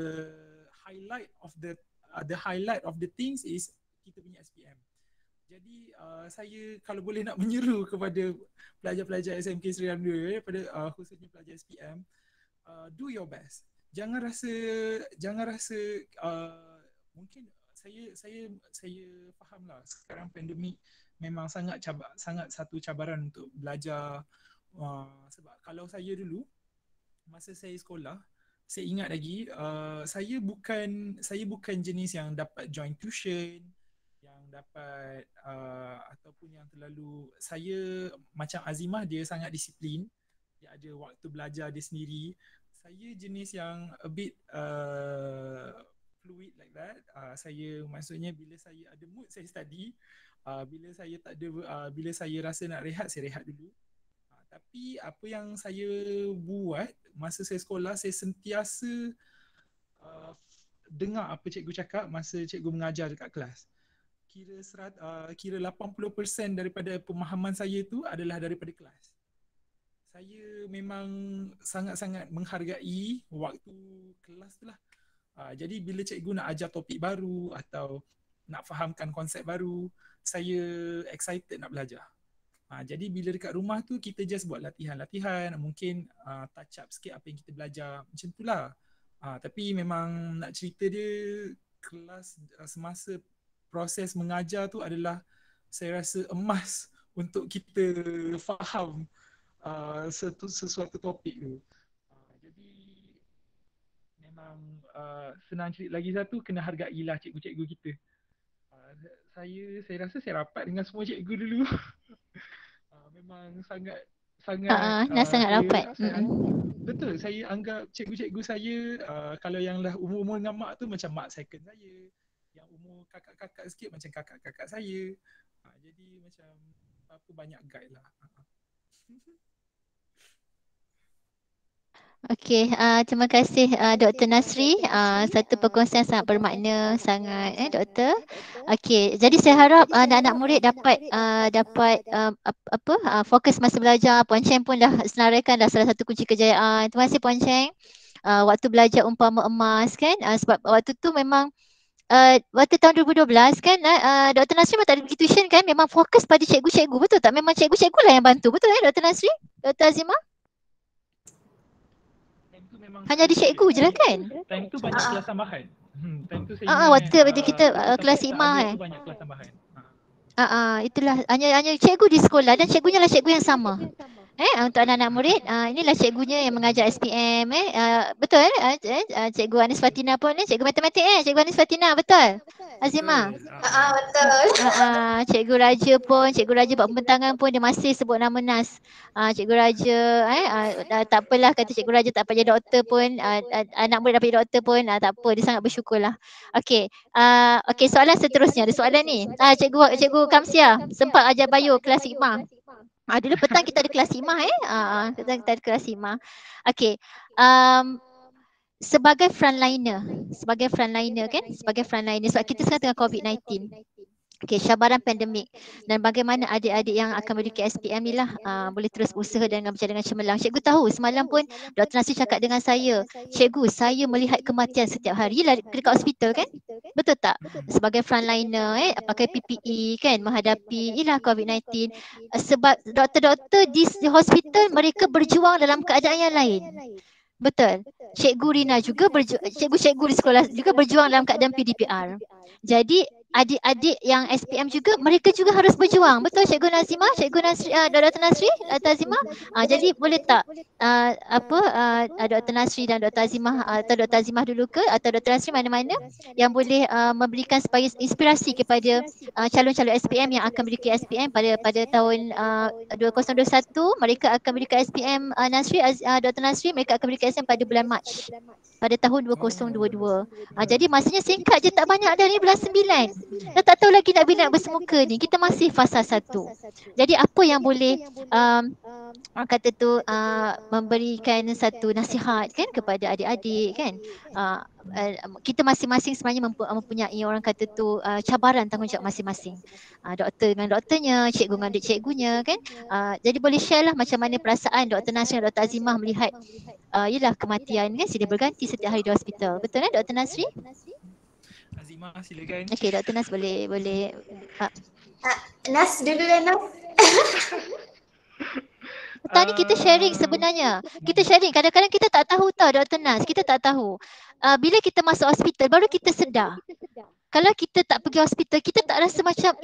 Speaker 6: highlight of the things is kita punya SPM. Jadi saya kalau boleh nak menyeru kepada pelajar-pelajar SMK Sri Alam 2 daripada khususnya pelajar SPM, do your best. Jangan rasa mungkin saya fahamlah sekarang pandemik memang sangat satu cabaran untuk belajar. Sebab kalau saya dulu masa saya sekolah, saya ingat lagi saya bukan jenis yang dapat join tuition, yang dapat ataupun yang terlalu, saya macam Azimah, dia sangat disiplin, dia ada waktu belajar dia sendiri. Saya jenis yang a bit fluid like that. Saya maksudnya bila saya ada mood saya study, bila saya tak ada bila saya rasa nak rehat saya rehat dulu. Tapi apa yang saya buat masa saya sekolah, saya sentiasa dengar apa cikgu cakap masa cikgu mengajar dekat kelas. Kira 80% daripada pemahaman saya tu adalah daripada kelas. Saya memang sangat-sangat menghargai waktu kelas tu lah. Jadi bila cikgu nak ajar topik baru atau nak fahamkan konsep baru, saya excited nak belajar. Jadi bila dekat rumah tu kita just buat latihan-latihan, mungkin touch up sikit apa yang kita belajar, macam tu lah. Tapi memang nak cerita dia, kelas semasa proses mengajar tu adalah saya rasa emas untuk kita faham sesuatu topik tu. Jadi memang senang cerita. Lagi satu, kena hargailah cikgu-cikgu kita. Saya rasa saya rapat dengan semua cikgu dulu. Memang sangat
Speaker 1: sangat rapat.
Speaker 6: Betul, saya anggap cikgu-cikgu saya kalau yang lah umur-umur dengan mak tu macam mak second saya, yang umur kakak-kakak sikit macam kakak-kakak saya. Jadi macam apa banyak guide lah.
Speaker 1: Okey, terima kasih Dr. Nasri. Satu perkongsian sangat bermakna sangat Doktor. Okey, jadi saya harap anak-anak murid dapat fokus masa belajar. Puan Cheng pun dah senaraikan dah salah satu kunci kejayaan. Terima kasih Puan Cheng. Waktu belajar umpama emas kan, sebab waktu tu memang waktu tahun 2012 kan, Dr. Nasri memang tak ada pergi tuition kan, memang fokus pada cikgu-cikgu, betul tak? Memang cikgu-cikgu lah yang bantu, betul Dr. Nasri? Dr. Azimah? Hanya ada cikgu je lah kan?
Speaker 6: Time tu banyak kelas tambahan. Time tu saya ingat,
Speaker 1: waktu kita kelas IMA
Speaker 6: banyak kelas tambahan.
Speaker 1: Itulah hanya cikgu di sekolah dan cikgunya lah cikgu yang sama. Untuk anak-anak murid, inilah cikgunya yang mengajar SPM. Betul Cikgu Anis Fatina pun ni, cikgu matematik Cikgu Anis Fatina, betul? Azimah.
Speaker 6: Betul.
Speaker 5: Betul.
Speaker 1: Cikgu Raja pun, Cikgu Raja buat pembentangan pun dia masih sebut nama Nas. Cikgu Raja, tak apalah kata Cikgu Raja tak apa jadi doktor pun, anak murid dapat jadi doktor pun, tak apa, dia sangat bersyukurlah. Okey, okey, soalan seterusnya, ada soalan ni. Cikgu Kamsia sempat ajar bio kelas sigma. Dulu petang kita ada kelas sigma petang kita ada kelas sigma. Okey. Sebagai frontliner kan, sebagai frontliner sebab kita sekarang tengah COVID-19. Okey, cabaran pandemik dan bagaimana adik-adik yang akan memiliki SPM ni lah boleh terus usaha dengan berjalan dengan cemerlang. Cikgu tahu semalam pun Dr. Nasri cakap dengan saya, cikgu saya melihat kematian setiap hari dekat hospital kan? Betul tak? Sebagai frontliner pakai PPE kan menghadapi COVID-19. Sebab doktor-doktor di hospital mereka berjuang dalam keadaan yang lain. Betul. Cikgu Rina juga cikgu-cikgu di sekolah juga berjuang dalam keadaan PDPR. Jadi adik-adik yang SPM juga mereka juga harus berjuang. Betul Cikgu Nazimah, Cikgu Nasri, Dr. Nasri, Dr. Azimah. Jadi boleh tak Dr. Nasri dan Dr. Azimah atau Dr. Azimah dulu ke atau Dr. Nasri mana-mana yang boleh memberikan supaya inspirasi kepada calon-calon SPM yang akan memiliki SPM pada tahun 2021 mereka akan memiliki SPM Nasri, Dr. Nasri mereka akan memiliki SPM pada bulan Mac pada tahun 2022. Jadi masanya singkat je, tak banyak dah ni bulan 9. Dah tak tahu lagi nak bila nak bersemuka ni. Kita masih fasa 1. Jadi apa yang boleh kata tu memberikan satu nasihat kan kepada adik-adik kan. Kita masing-masing sebenarnya mempunyai orang kata tu cabaran tanggungjawab masing-masing. Doktor dengan doktornya, cikgu dengan cikgunya kan. Jadi boleh share lah macam mana perasaan Dr. Nasri dan Dr. Azimah melihat yelah kematian kan silih berganti setiap hari di hospital. Betul kan Dr. Nasri?
Speaker 6: Azimah silakan.
Speaker 1: Okey, Dr. Nas boleh
Speaker 5: Nas dulu lah Nas.
Speaker 1: Tadi kita sharing sebenarnya. Kita sharing. Kadang-kadang kita tak tahu tau Dr. Nas. Kita tak tahu. Bila kita masuk hospital baru kita sedar. Kalau kita tak pergi hospital, kita tak rasa macam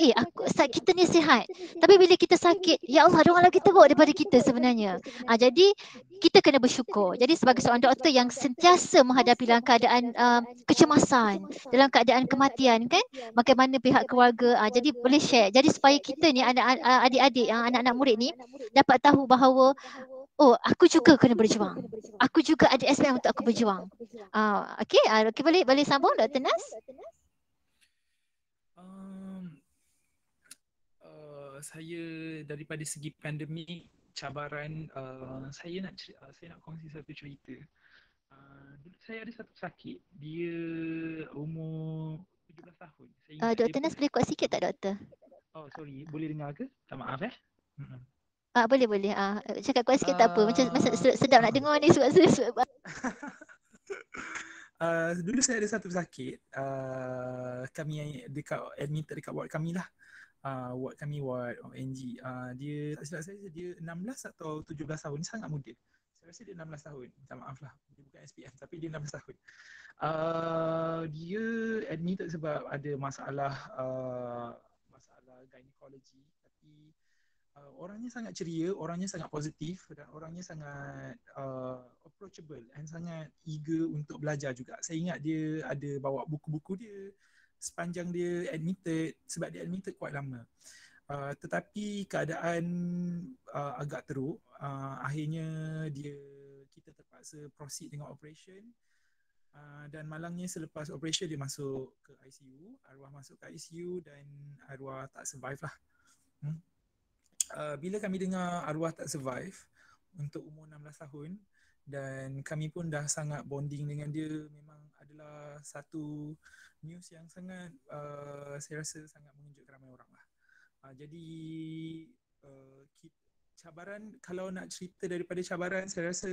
Speaker 1: kita ni sihat. Tapi bila kita sakit, ya Allah, diorang lagi teruk daripada kita sebenarnya. Jadi kita kena bersyukur. Jadi sebagai seorang doktor yang sentiasa menghadapi dalam keadaan kecemasan, dalam keadaan kematian kan, bagaimana pihak keluarga, jadi boleh share. Jadi supaya kita ni adik-adik yang anak-anak murid ni dapat tahu bahawa aku juga kena berjuang. Aku juga ada SPM untuk aku berjuang. Okey, boleh sambung Dr. Nas?
Speaker 6: Saya daripada segi pandemik cabaran saya nak kongsi satu cerita. Dulu saya ada satu sakit, dia umur 17 tahun.
Speaker 1: Dr. Nas boleh kuat sikit tak doktor?
Speaker 6: Oh sorry, boleh dengar ke? Tak maaf
Speaker 1: Boleh. Cakap kuat sikit tak apa. Macam sedap nak dengar ni suara.
Speaker 6: Dulu saya ada satu sakit. Kami admitted dekat ward kami lah. Ward kami ward ONG. Dia tak silap saya dia 16 atau 17 tahun, sangat muda. Saya rasa dia 16 tahun. Minta maaf lah. Dia bukan SPM tapi dia 16 tahun. Dia admitted sebab ada masalah gynecology, tapi orangnya sangat ceria, orangnya sangat positif dan orangnya sangat approachable and sangat eager untuk belajar juga. Saya ingat dia ada bawa buku-buku dia sepanjang dia admitted, sebab dia admitted kuat lama. Tetapi keadaan agak teruk. Akhirnya kita terpaksa proceed dengan operation. Dan malangnya selepas operation dia masuk ke ICU, arwah masuk ke ICU dan arwah tak survive lah. Bila kami dengar arwah tak survive untuk umur 16 tahun dan kami pun dah sangat bonding dengan dia, memang adalah satu news yang sangat saya rasa sangat mengejutkan ramai orang lah. Jadi cabaran, kalau nak cerita daripada cabaran, saya rasa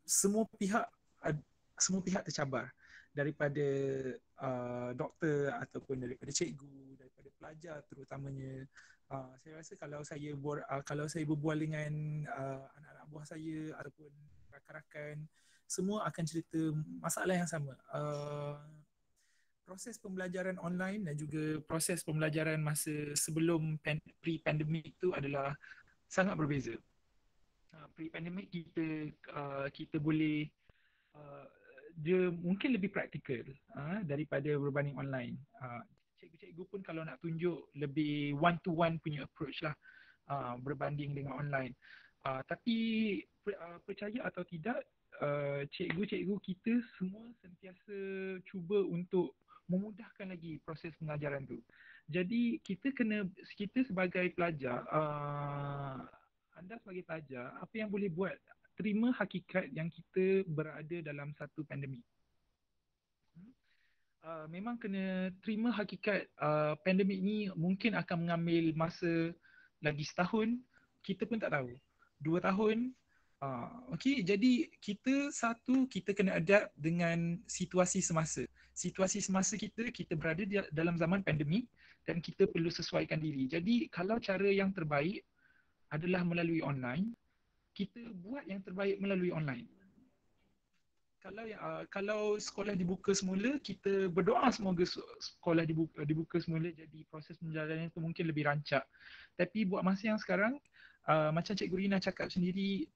Speaker 6: semua pihak tercabar, daripada doktor ataupun daripada cikgu, daripada pelajar terutamanya. Saya rasa kalau saya berbual dengan anak-anak buah saya ataupun rakan-rakan, semua akan cerita masalah yang sama. proses pembelajaran online dan juga proses pembelajaran masa sebelum pre-pandemic tu adalah sangat berbeza. Pre-pandemic kita boleh dia mungkin lebih praktikal daripada berbanding online. Cikgu-cikgu pun kalau nak tunjuk lebih one to one punya approach lah berbanding dengan online. Tapi percaya atau tidak, cikgu-cikgu kita semua sentiasa cuba untuk memudahkan lagi proses pengajaran tu. Jadi kita sebagai pelajar, anda sebagai pelajar, apa yang boleh buat? Terima hakikat yang kita berada dalam satu pandemik. Memang kena terima hakikat pandemik ni mungkin akan mengambil masa lagi setahun, kita pun tak tahu. 2 tahun. Okey, jadi kita kena adapt dengan situasi semasa. Situasi semasa kita berada dalam zaman pandemik dan kita perlu sesuaikan diri. Jadi kalau cara yang terbaik adalah melalui online, kita buat yang terbaik melalui online. Kalau sekolah dibuka semula, kita berdoa semoga sekolah dibuka semula, jadi proses pembelajaran itu mungkin lebih rancak. Tapi buat masa yang sekarang, macam Cikgu Rina cakap sendiri,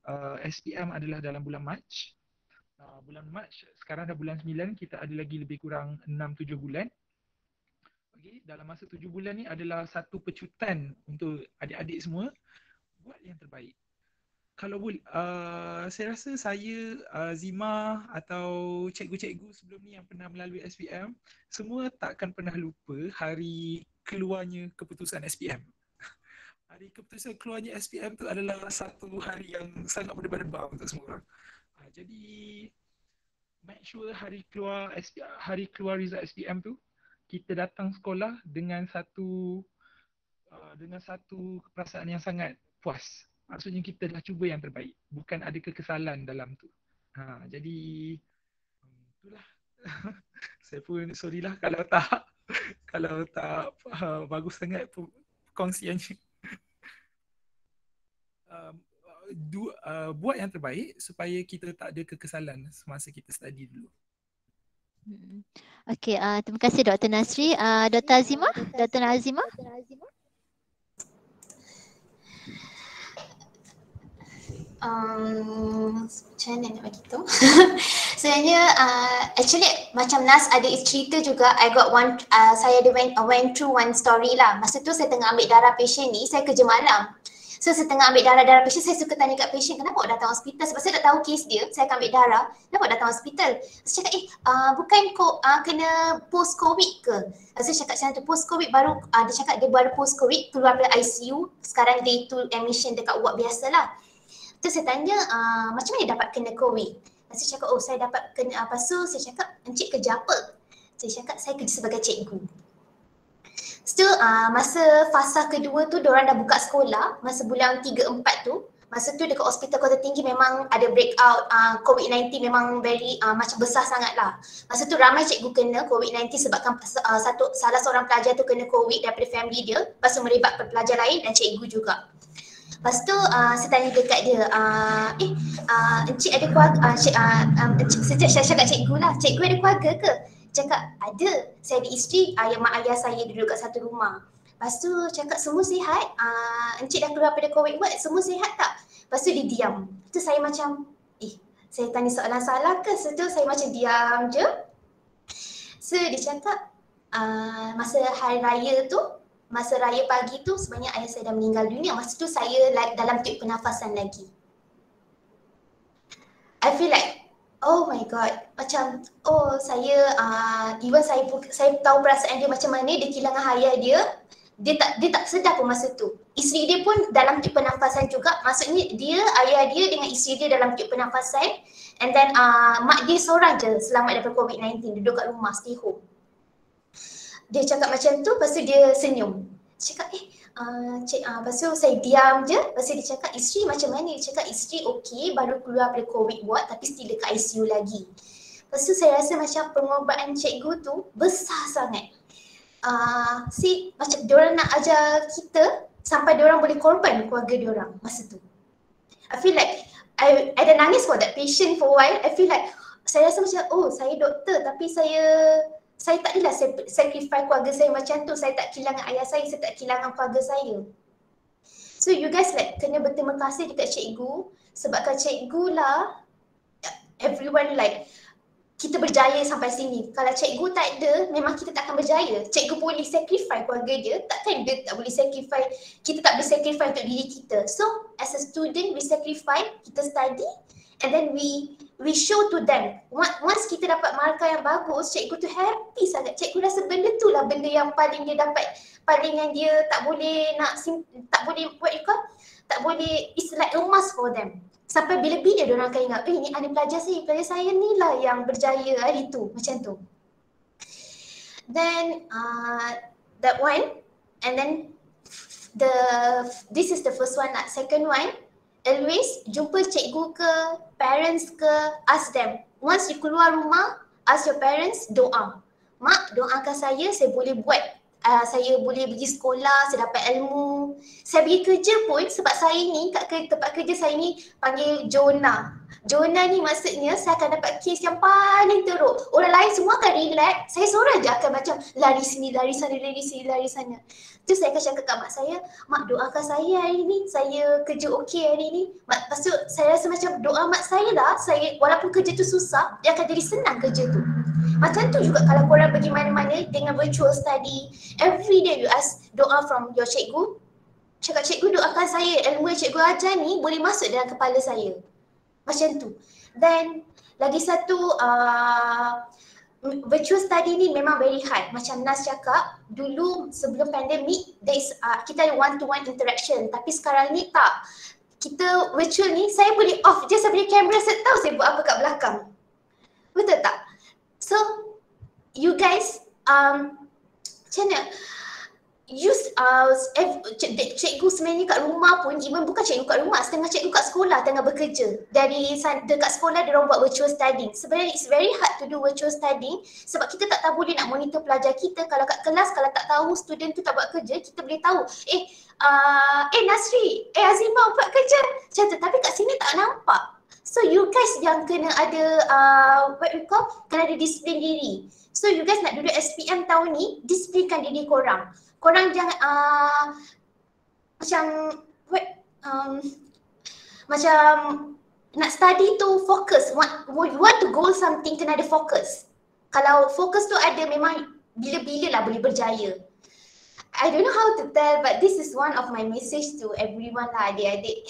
Speaker 6: SPM adalah dalam bulan Mac. Bulan Mac, sekarang dah bulan 9, kita ada lagi lebih kurang 6-7 bulan. Okay, dalam masa 7 bulan ni adalah satu pecutan untuk adik-adik semua buat yang terbaik. Kalau boleh, saya rasa saya, Zima atau cikgu-cikgu sebelum ni yang pernah melalui SPM, semua takkan pernah lupa hari keluarnya keputusan SPM. Hari keputusan keluarnya SPM tu adalah satu hari yang sangat berdebar-debar untuk semua orang. Jadi, make sure hari keluar result SPM tu, kita datang sekolah dengan satu perasaan yang sangat puas. Maksudnya kita dah cuba yang terbaik. Bukan ada kekesalan dalam tu. Jadi itulah. Saya pun sorry lah kalau tak bagus sangat perkongsiannya. Buat yang terbaik supaya kita tak ada kekesalan semasa kita study dulu.
Speaker 1: Okey, terima kasih Dr. Nasri. Dr. Azimah? Dr. Azimah?
Speaker 5: Macam mana nak bagi tu? Sebenarnya actually macam Nas ada cerita juga, saya went through one story lah. Masa tu saya tengah ambil darah patient ni, saya kerja malam. So saya tengah ambil darah patient, saya suka tanya kat patient, kenapa awak datang hospital? Sebab saya tak tahu kes dia, saya akan ambil darah, kenapa awak datang hospital? Saya cakap, bukan kena post covid ke? Saya cakap macam tu, post covid baru, dia cakap dia baru post covid, keluar dari ICU, sekarang day 2 admission dekat ward biasa lah. Tu saya tanya, macam mana dapat kena COVID? Saya cakap, saya dapat kena apa. So saya cakap, encik kerja apa? Saya cakap, saya kerja sebagai cikgu. So masa fasa kedua tu, diorang dah buka sekolah, masa bulan 3-4 tu. Masa tu dekat Hospital Kota Tinggi memang ada breakout COVID-19 memang very macam besar sangat lah. Masa tu ramai cikgu kena COVID-19 sebabkan salah seorang pelajar tu kena COVID daripada family dia. Lepas tu merebak pelajar lain dan cikgu juga. Lepas tu saya tanya dekat dia, encik ada keluarga, saya cakap cikgu lah, cikgu ada keluarga ke? Cakap ada, saya ada isteri, mak ayah saya duduk kat satu rumah. Lepas tu cakap semua sihat, encik dah keluar pada COVID ward, semua sihat tak? Lepas tu dia diam. Tu saya macam, saya tanya soalan salah ke? So tu saya macam diam je. So dia cakap, masa hari raya tu, masa raya pagi tu sebenarnya ayah saya dah meninggal dunia. Masa tu saya dalam tiup pernafasan lagi. I feel like, oh my god, macam saya even saya tahu perasaan dia macam mana, dia kehilangan ayah dia tak sedar pun masa tu. Isteri dia pun dalam tiup pernafasan juga. Maksudnya ayah dia dengan isteri dia dalam tiup pernafasan, and then mak dia seorang je selamat daripada COVID-19, duduk kat rumah stay home. Dia cakap macam tu, lepas tu dia senyum. Cakap, lepas tu saya diam je. Lepas tu dia cakap, isteri macam mana? Dia cakap, isteri okey, baru keluar dari COVID ward tapi still dekat ICU lagi. Lepas tu saya rasa macam pengorbanan cikgu tu besar sangat. Macam diorang nak ajar kita sampai diorang boleh korban keluarga diorang masa tu. I feel like, I dah nangis for that patient for a while. I feel like, saya rasa macam, saya doktor tapi saya Saya tak adalah sacrifice keluarga saya macam tu. Saya tak kehilangan ayah saya tak kehilangan keluarga saya. So you guys like kena berterima kasih dekat cikgu sebabkan cikgu lah everyone like kita berjaya sampai sini. Kalau cikgu tak ada, memang kita tak akan berjaya. Cikgu boleh sacrifice keluarga dia, takkan dia tak boleh sacrifice, kita tak boleh sacrifice untuk diri kita. So, as a student, we sacrifice, kita study and then we show to them. Once kita dapat markah yang bagus, cikgu tu happy sangat. Cikgu rasa benda tu lah benda yang paling dia dapat, paling yang dia tak boleh tak boleh what you call, tak boleh, it's like emas for them. Sampai bila-bila diorang akan ingat, ni ada pelajar saya ni lah yang berjaya hari tu, macam tu. Then that one, and then this is the first one lah. Second one, always jumpa cikgu ke, parents ke, ask them. Once you keluar rumah, ask your parents, doa. Mak, doakan saya boleh buat. Saya boleh pergi sekolah, saya dapat ilmu. Saya pergi kerja pun sebab saya ni kat tempat kerja saya ni panggil Jonah. Jonah ni maksudnya saya akan dapat kes yang paling teruk. Orang lain semua akan relax, saya seorang je akan macam lari sini, lari sana, lari sini, lari sana. Tu saya akan cakap kat mak saya, mak doakan saya hari ni, saya kerja okey hari ni. Lepas tu saya rasa macam doa mak saya lah, saya walaupun kerja tu susah, dia akan jadi senang kerja tu. Macam tu juga kalau korang pergi mana-mana dengan virtual study, every day you ask doa from your cikgu. Cakap cikgu doakan saya, ilmu yang cikgu ajar ni boleh masuk dalam kepala saya. Macam tu. Then lagi satu, virtual study ni memang very hard. Macam Nas cakap, dulu sebelum pandemik, kita ada one-to-one interaction. Tapi sekarang ni tak. Kita virtual ni, saya boleh off je, saya boleh kamera, saya tahu saya buat apa kat belakang. Betul tak? So, you guys, macam mana? Cikgu sebenarnya kat rumah pun, even bukan cikgu kat rumah, setengah cikgu kat sekolah tengah bekerja. Dekat sekolah dia orang buat virtual studying. Sebenarnya it's very hard to do virtual studying sebab kita tak tahu boleh nak monitor pelajar kita. Kalau kat kelas, kalau tak tahu student tu tak buat kerja, kita boleh tahu. Nasri, Azimah buat kerja. Macam tu, tapi kat sini tak nampak. So you guys yang kena ada, kena ada disiplin diri. So you guys nak duduk SPM tahun ni, disiplinkan diri korang. Korang jangan macam nak study tu fokus. You want to goal something, kena ada fokus. Kalau fokus tu ada, memang bila-bila lah boleh berjaya. I don't know how to tell, but this is one of my message to everyone lah, adik-adik.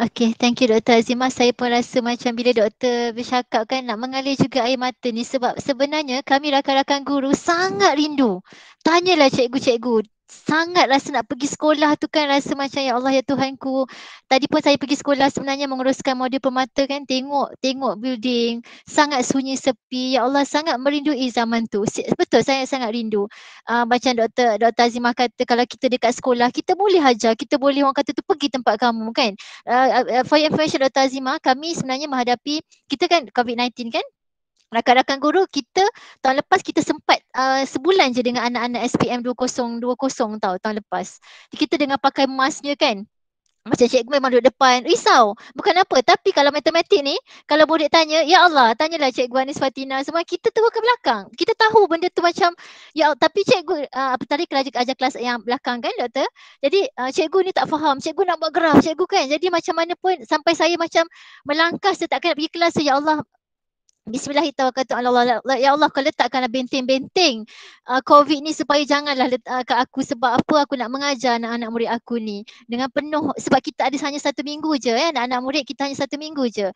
Speaker 1: Okay, thank you Dr. Azimah. Saya pun rasa macam bila doktor bercakap kan nak mengalir juga air mata ni sebab sebenarnya kami rakan-rakan guru sangat rindu. Tanyalah cikgu-cikgu, sangat rasa nak pergi sekolah tu kan, rasa macam ya Allah ya Tuhanku. Tadi pun saya pergi sekolah sebenarnya menguruskan modul permata kan, tengok building sangat sunyi sepi. Ya Allah, sangat merindui zaman tu. Betul, saya sangat rindu. Macam Dr. Azimah kata, kalau kita dekat sekolah kita boleh ajar, kita boleh orang kata tu pergi tempat kamu kan. For information Dr. Azimah, kami sebenarnya menghadapi, kita kan COVID-19 kan. Rakan-rakan guru kita tahun lepas kita sempat sebulan je dengan anak-anak SPM 2020 tau tahun lepas. Kita dengan pakai masknya kan. Macam cikgu memang duduk depan, risau. Bukan apa, tapi kalau matematik ni, kalau murid tanya, ya Allah, tanyalah cikgu Anis Fatina, semua kita terus ke belakang. Kita tahu benda tu macam, ya tapi cikgu, tadi ajar kelas yang belakang kan doktor. Jadi cikgu ni tak faham, cikgu nak buat graf, cikgu kan. Jadi macam mana pun sampai saya macam melangkah, saya tak kena pergi kelas, ya Allah. Bismillahirrahmanirrahim. Ya Allah, kau letakkanlah benteng-benteng COVID ni supaya janganlah kat aku. Sebab apa aku nak mengajar anak-anak murid aku ni dengan penuh, sebab kita ada hanya 1 minggu je anak-anak murid kita hanya 1 minggu je.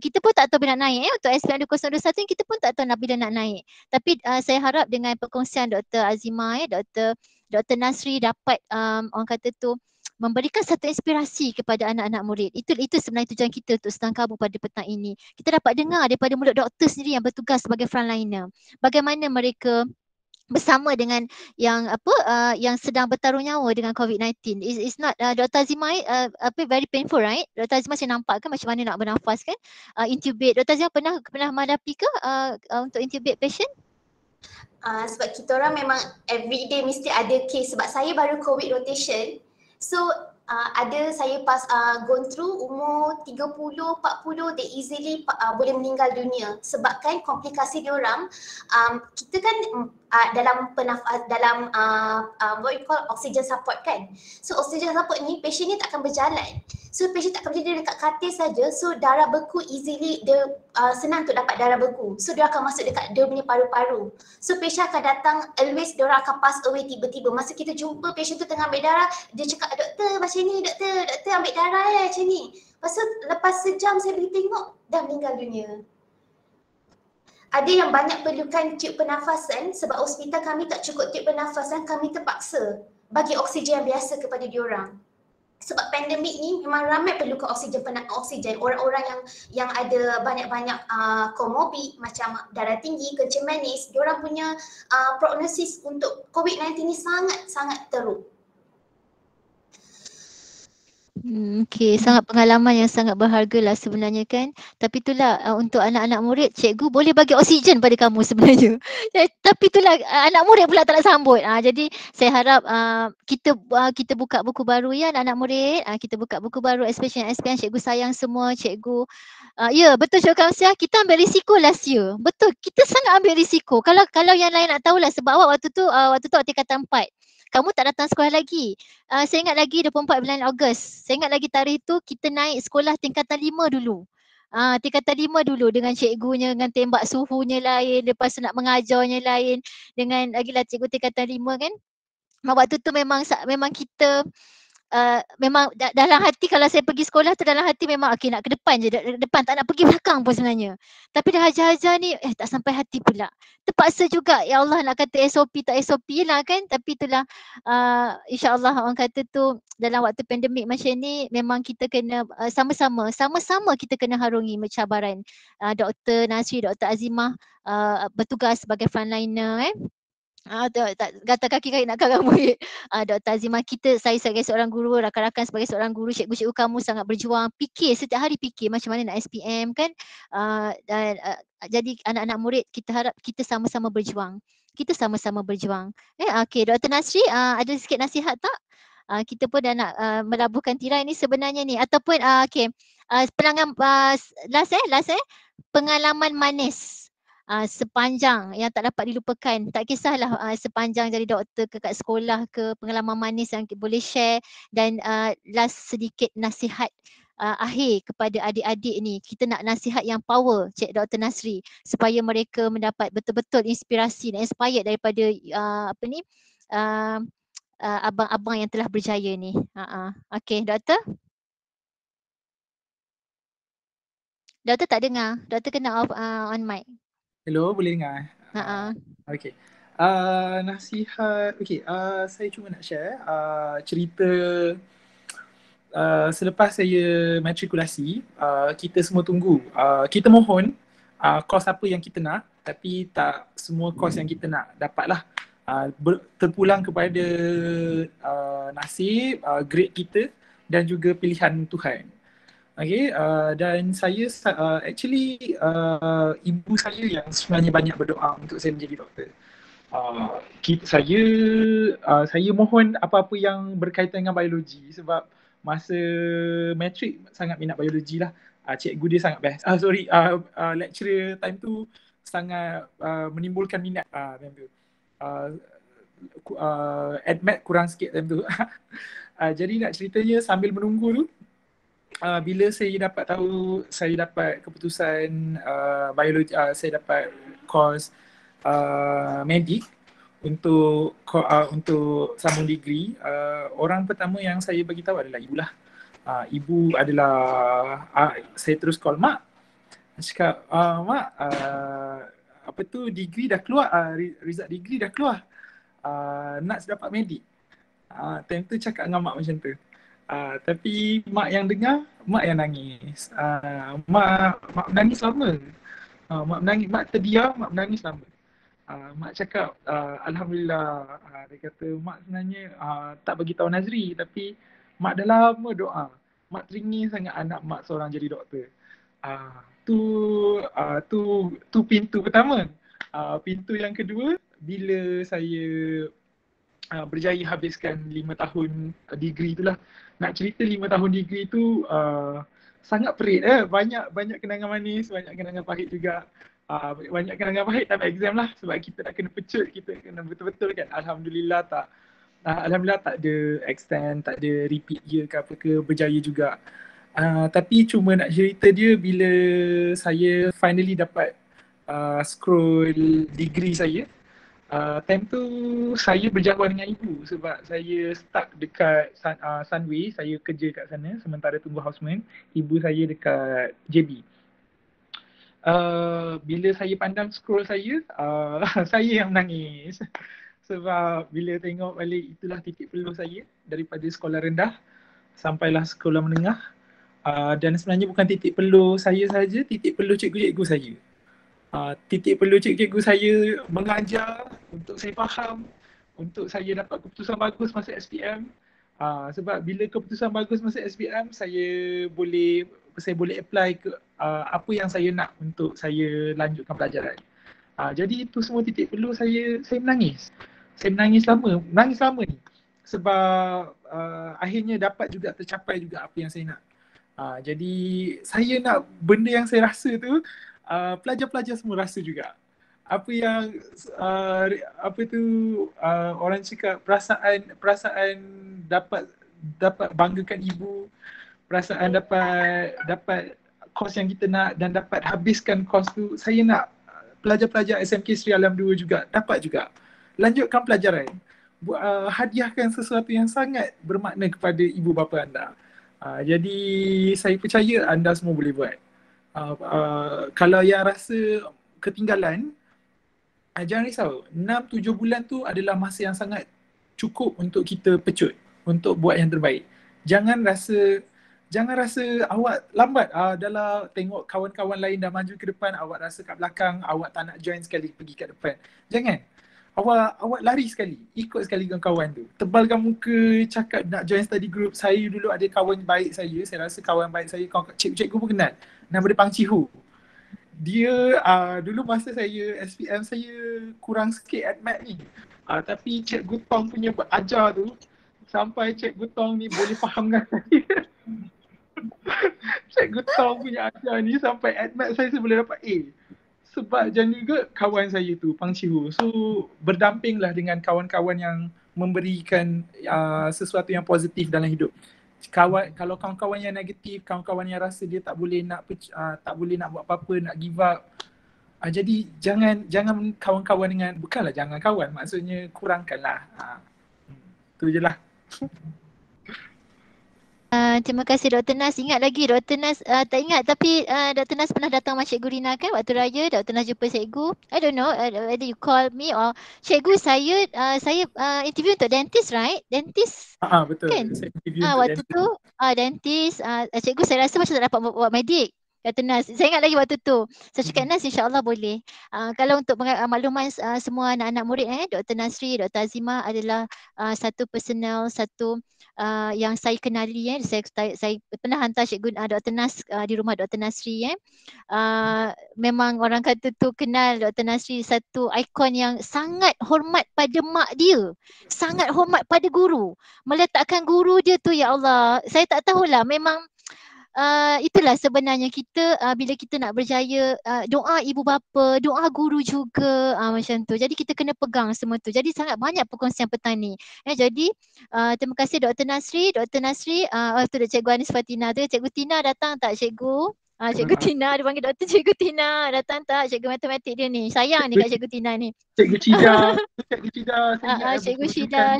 Speaker 1: Kita pun tak tahu bila nak naik untuk SPM 2021 kita pun tak tahu bila nak naik. Tapi saya harap dengan perkongsian Dr. Azimah, Dr. Nasri dapat orang kata tu memberikan satu inspirasi kepada anak-anak murid. Itu sebenarnya tujuan kita untuk Sedang Kabur pada petang ini. Kita dapat dengar daripada mulut doktor sendiri yang bertugas sebagai frontliner. Bagaimana mereka bersama dengan yang sedang bertaruh nyawa dengan COVID-19. It's not Dr. Azimah very painful, right? Dr. Azimah saya nampak kan macam mana nak bernafas kan? Intubate. Dr. Azimah pernah menghadapi ke untuk intubate patient?
Speaker 5: Sebab kita orang memang everyday mesti ada case. Sebab saya baru COVID rotation. So ada saya pas gone through umur 30, 40, they easily boleh meninggal dunia sebabkan komplikasi diorang. Kita kan dalam what you call oxygen support kan. So oxygen support ni patient ni takkan berjalan. So patient takkan berjalan, dia dekat katil saja. So darah beku easily dia senang untuk dapat darah beku. So dia akan masuk dekat dia punya paru-paru. So patient akan datang, always dia orang akan pass away tiba-tiba. Masa kita jumpa patient tu tengah ambil darah, dia cakap, doktor macam ni, doktor ambil darah macam ni. Lepas tu lepas sejam saya pergi tengok, dah meninggal dunia. Ada yang banyak perlukan tube pernafasan sebab hospital kami tak cukup tube pernafasan, kami terpaksa bagi oksigen yang biasa kepada diorang. Sebab pandemik ni memang ramai perlukan oksigen, orang-orang yang ada banyak-banyak komorbid macam darah tinggi, kencing manis, diorang punya prognosis untuk COVID-19 ni sangat teruk.
Speaker 1: Okey, sangat pengalaman yang sangat berharga lah sebenarnya kan. Tapi itulah untuk anak-anak murid, cikgu boleh bagi oksigen pada kamu sebenarnya. Tapi itulah anak murid pula tak nak sambut. Jadi saya harap kita buka buku baru ya anak-anak murid. Kita buka buku baru especially SPM, cikgu sayang semua cikgu. Ya betul Cikgu Kamsiah, kita ambil risiko last year. Betul, kita sangat ambil risiko. Kalau yang lain nak tahulah sebab awak waktu tu tingkatan 4. Kamu tak datang sekolah lagi. Saya ingat lagi 24 bulan Ogos. Saya ingat lagi tarikh tu kita naik sekolah tingkatan 5 dulu. Tingkatan 5 dulu dengan cikgunya, dengan tembak suhunya lain, lepas tu nak mengajarnya lain, dengan lagilah cikgu tingkatan 5 kan. Waktu tu memang kita memang dalam hati kalau saya pergi sekolah tu dalam hati memang okey nak ke depan je, depan tak nak pergi belakang pun sebenarnya. Tapi dah ajar-ajar ni tak sampai hati pula. Terpaksa juga ya Allah nak kata SOP tak SOP lah kan. Tapi itulah insya-Allah orang kata tu dalam waktu pandemik macam ni memang kita kena sama-sama kita kena harungi cabaran. Dr. Nasri, Dr. Azimah bertugas sebagai frontliner tak gatal kaki nak karang murid. Dr. Azimah saya sebagai seorang guru, rakan-rakan sebagai seorang guru, cikgu-cikgu kamu sangat berjuang, setiap hari fikir macam mana nak SPM kan. Dan jadi anak-anak murid kita harap kita sama-sama berjuang. Okey, Dr. Nasri ada sikit nasihat tak? Kita pun dah nak melabuhkan tirai ni sebenarnya ni ataupun okey. Pelanggan last pengalaman manis. Sepanjang yang tak dapat dilupakan, tak kisahlah sepanjang jadi doktor ke kat sekolah ke, pengalaman manis yang boleh share. Dan last sedikit nasihat akhir kepada adik-adik ni, kita nak nasihat yang power Cik Dr. Nasri supaya mereka mendapat betul-betul inspirasi dan inspired daripada abang-abang yang telah berjaya ni. Okey, doktor? Doktor tak dengar, doktor kena off on mic.
Speaker 6: Hello, boleh dengar? Okay. Nasihat, okay, saya cuma nak share cerita selepas saya matrikulasi. Kita semua tunggu, kita mohon kos apa yang kita nak, tapi tak semua kos yang kita nak dapatlah. Terpulang kepada nasib, grade kita dan juga pilihan Tuhan. Okay, dan saya actually ibu saya yang sebenarnya banyak berdoa untuk saya menjadi doktor. Saya mohon apa-apa yang berkaitan dengan biologi sebab masa matrik sangat minat biologi lah. Cikgu dia sangat best. Lecturer time tu sangat menimbulkan minat time tu. Admat kurang sikit time tu. Jadi nak ceritanya sambil menunggu tu, bila saya dapat tahu saya dapat keputusan biologi, saya dapat course medik untuk sambung degree, orang pertama yang saya bagi tahu adalah ibu lah. Ibu adalah saya terus call mak. Cakap, mak, degree dah keluar, result degree dah keluar. Nak dapat medik. Time tu cakap dengan mak macam tu. Tapi mak yang dengar, mak yang nangis. Mak menangis lama. Mak terdiam, mak menangis lama. Mak cakap, Alhamdulillah. Dia kata, mak sebenarnya tak bagi tahu Nazri, tapi mak dah lama doa. Mak teringin sangat anak mak seorang jadi doktor. Tu pintu pertama. Pintu yang kedua, bila saya berjaya habiskan 5 tahun degree itulah. Nak cerita 5 tahun degree tu sangat perit banyak kenangan manis, banyak kenangan pahit juga. Banyak kenangan pahit dalam exam lah sebab kita nak kena pecut, kita kena betul-betul kan. Alhamdulillah tak ada extend, tak ada repeat year ke apa ke, berjaya juga. Tapi cuma nak cerita dia bila saya finally dapat scroll degree saya. Time tu saya berjawab dengan ibu sebab saya stuck dekat Sunway, saya kerja kat sana sementara tunggu houseman. Ibu saya dekat JB. Bila saya pandang scroll saya, saya yang menangis. Sebab bila tengok balik, itulah titik peluh saya daripada sekolah rendah sampailah sekolah menengah. Dan sebenarnya bukan titik peluh saya saja, titik peluh cikgu-cikgu saya. Titik peluh cikgu-cikgu saya mengajar untuk saya faham, untuk saya dapat keputusan bagus masa SPM. Sebab bila keputusan bagus masa SPM, saya boleh apply ke apa yang saya nak untuk saya lanjutkan pelajaran. Jadi itu semua titik peluh saya menangis. Saya menangis lama ni. Sebab akhirnya dapat juga tercapai juga apa yang saya nak. Jadi saya nak benda yang saya rasa tu, pelajar-pelajar semua rasa juga. Apa yang orang cakap perasaan dapat banggakan ibu, perasaan dapat kos yang kita nak dan dapat habiskan kos tu, saya nak pelajar-pelajar SMK Sri Alam 2 juga dapat juga lanjutkan pelajaran, hadiahkan sesuatu yang sangat bermakna kepada ibu bapa anda. Jadi saya percaya anda semua boleh buat. Kalau yang rasa ketinggalan, jangan risau. 6-7 bulan tu adalah masa yang sangat cukup untuk kita pecut, untuk buat yang terbaik. Jangan rasa awak lambat. Dalam tengok kawan-kawan lain dah maju ke depan, awak rasa kat belakang, awak tak nak join sekali pergi kat depan. Jangan. Awak lari sekali, ikut sekali dengan kawan tu. Tebalkan muka, cakap nak join study group. Saya dulu ada kawan baik saya rasa kawan baik saya, cikgu pun kenal. Nama dia Pang Cihu. Dia dulu masa saya SPM, saya kurang sikit at math ni. Tapi Cikgu Tong punya ajar tu, sampai Cikgu Tong ni boleh faham dengan saya. Cikgu Tong punya ajar ni sampai at math saya boleh dapat A. Sebab jangan juga kawan saya tu, Pang Cihu. So berdampinglah dengan kawan-kawan yang memberikan sesuatu yang positif dalam hidup. Kalau kawan-kawan yang negatif, kawan-kawan yang rasa dia tak boleh nak buat apa-apa, nak give up. Jadi jangan kawan-kawan dengan, bukanlah jangan kawan, maksudnya kurangkanlah. Tu je lah.
Speaker 1: Terima kasih Dr. Nas. Ingat lagi Dr. Nas, tak ingat tapi Dr. Nas pernah datang sama Cikgu Rina kan waktu raya. Dr. Nas jumpa cikgu. I don't know whether you call me or cikgu, saya interview untuk dentist, right? Dentist.
Speaker 6: Betul.
Speaker 1: Kan?
Speaker 6: Saya interview untuk
Speaker 1: waktu tu dentist, cikgu saya rasa macam tak dapat buat medik. Kata Nas, saya ingat lagi waktu tu. Saya cakap Nas, insyaAllah boleh. Kalau untuk makluman semua anak-anak murid, Dr. Nasri, Dr. Azimah adalah satu personal, yang saya kenali. Saya pernah hantar cikgu Dr. Nas di rumah Dr. Nasri. Memang orang kata tu kenal Dr. Nasri, satu ikon yang sangat hormat pada mak dia. Sangat hormat pada guru. Meletakkan guru dia tu, ya Allah. Saya tak tahulah, memang itulah sebenarnya kita bila kita nak berjaya, doa ibu bapa, doa guru juga, macam tu. Jadi kita kena pegang semua tu. Jadi sangat banyak perkongsian petang ni. Jadi terima kasih Dr. Nasri. Dr. Nasri, tu Cikgu Anis Fatina tu. Cikgu Tina datang tak cikgu? Cikgu Tina, dia panggil Doktor Cikgu Tina. Datang tak cikgu matematik dia ni? Sayang ni kat Cikgu Tina ni.
Speaker 6: Cikgu Cida. Cikgu Cida.
Speaker 1: Cikgu Cida.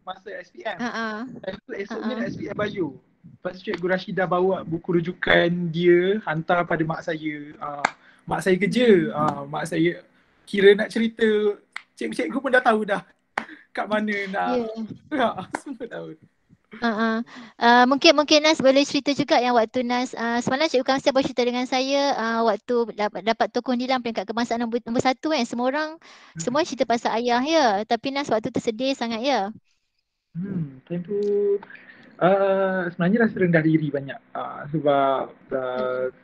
Speaker 6: Masa SPM. Esoknya SPM Bayu. Lepas tu Cikgu Rashidah bawa buku rujukan dia, hantar pada mak saya. Mak saya kerja. Mak saya kira nak cerita, cikgu-cikgu pun dah tahu dah kat mana nak. Semua tahu.
Speaker 1: Mungkin Nas boleh cerita juga yang waktu Nas semalam Cikgu Kamsia bercerita dengan saya waktu dapat tokoh nilam peringkat kebangsaan nombor 1 kan. Semua orang semua cerita pasal ayah ya, tapi Nas waktu tu sedih sangat ya.
Speaker 6: Time tu Sebenarnya rasa rendah diri banyak sebab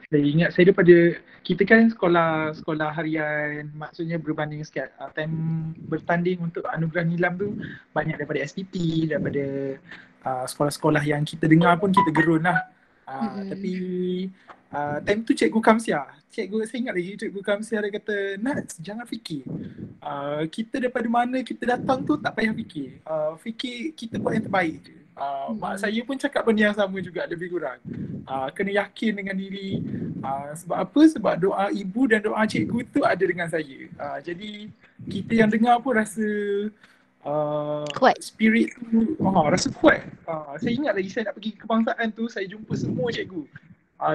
Speaker 6: saya ingat saya daripada kita kan sekolah harian, maksudnya berbanding sikit time bertanding untuk anugerah Nilam tu banyak daripada SPP, daripada sekolah-sekolah yang kita dengar pun kita gerun lah. Tapi time tu Cikgu Kamsia, saya ingat lagi Cikgu Kamsia dia kata, Nats, jangan fikir. Kita daripada mana kita datang tu tak payah fikir. Fikir kita buat yang terbaik je. Mak saya pun cakap benda yang sama juga lebih kurang. Kena yakin dengan diri. Sebab apa? Sebab doa ibu dan doa cikgu tu ada dengan saya. Jadi kita yang dengar pun rasa
Speaker 1: Kuat.
Speaker 6: spirit tu rasa kuat. Saya ingat lagi saya nak pergi kebangsaan tu, saya jumpa semua cikgu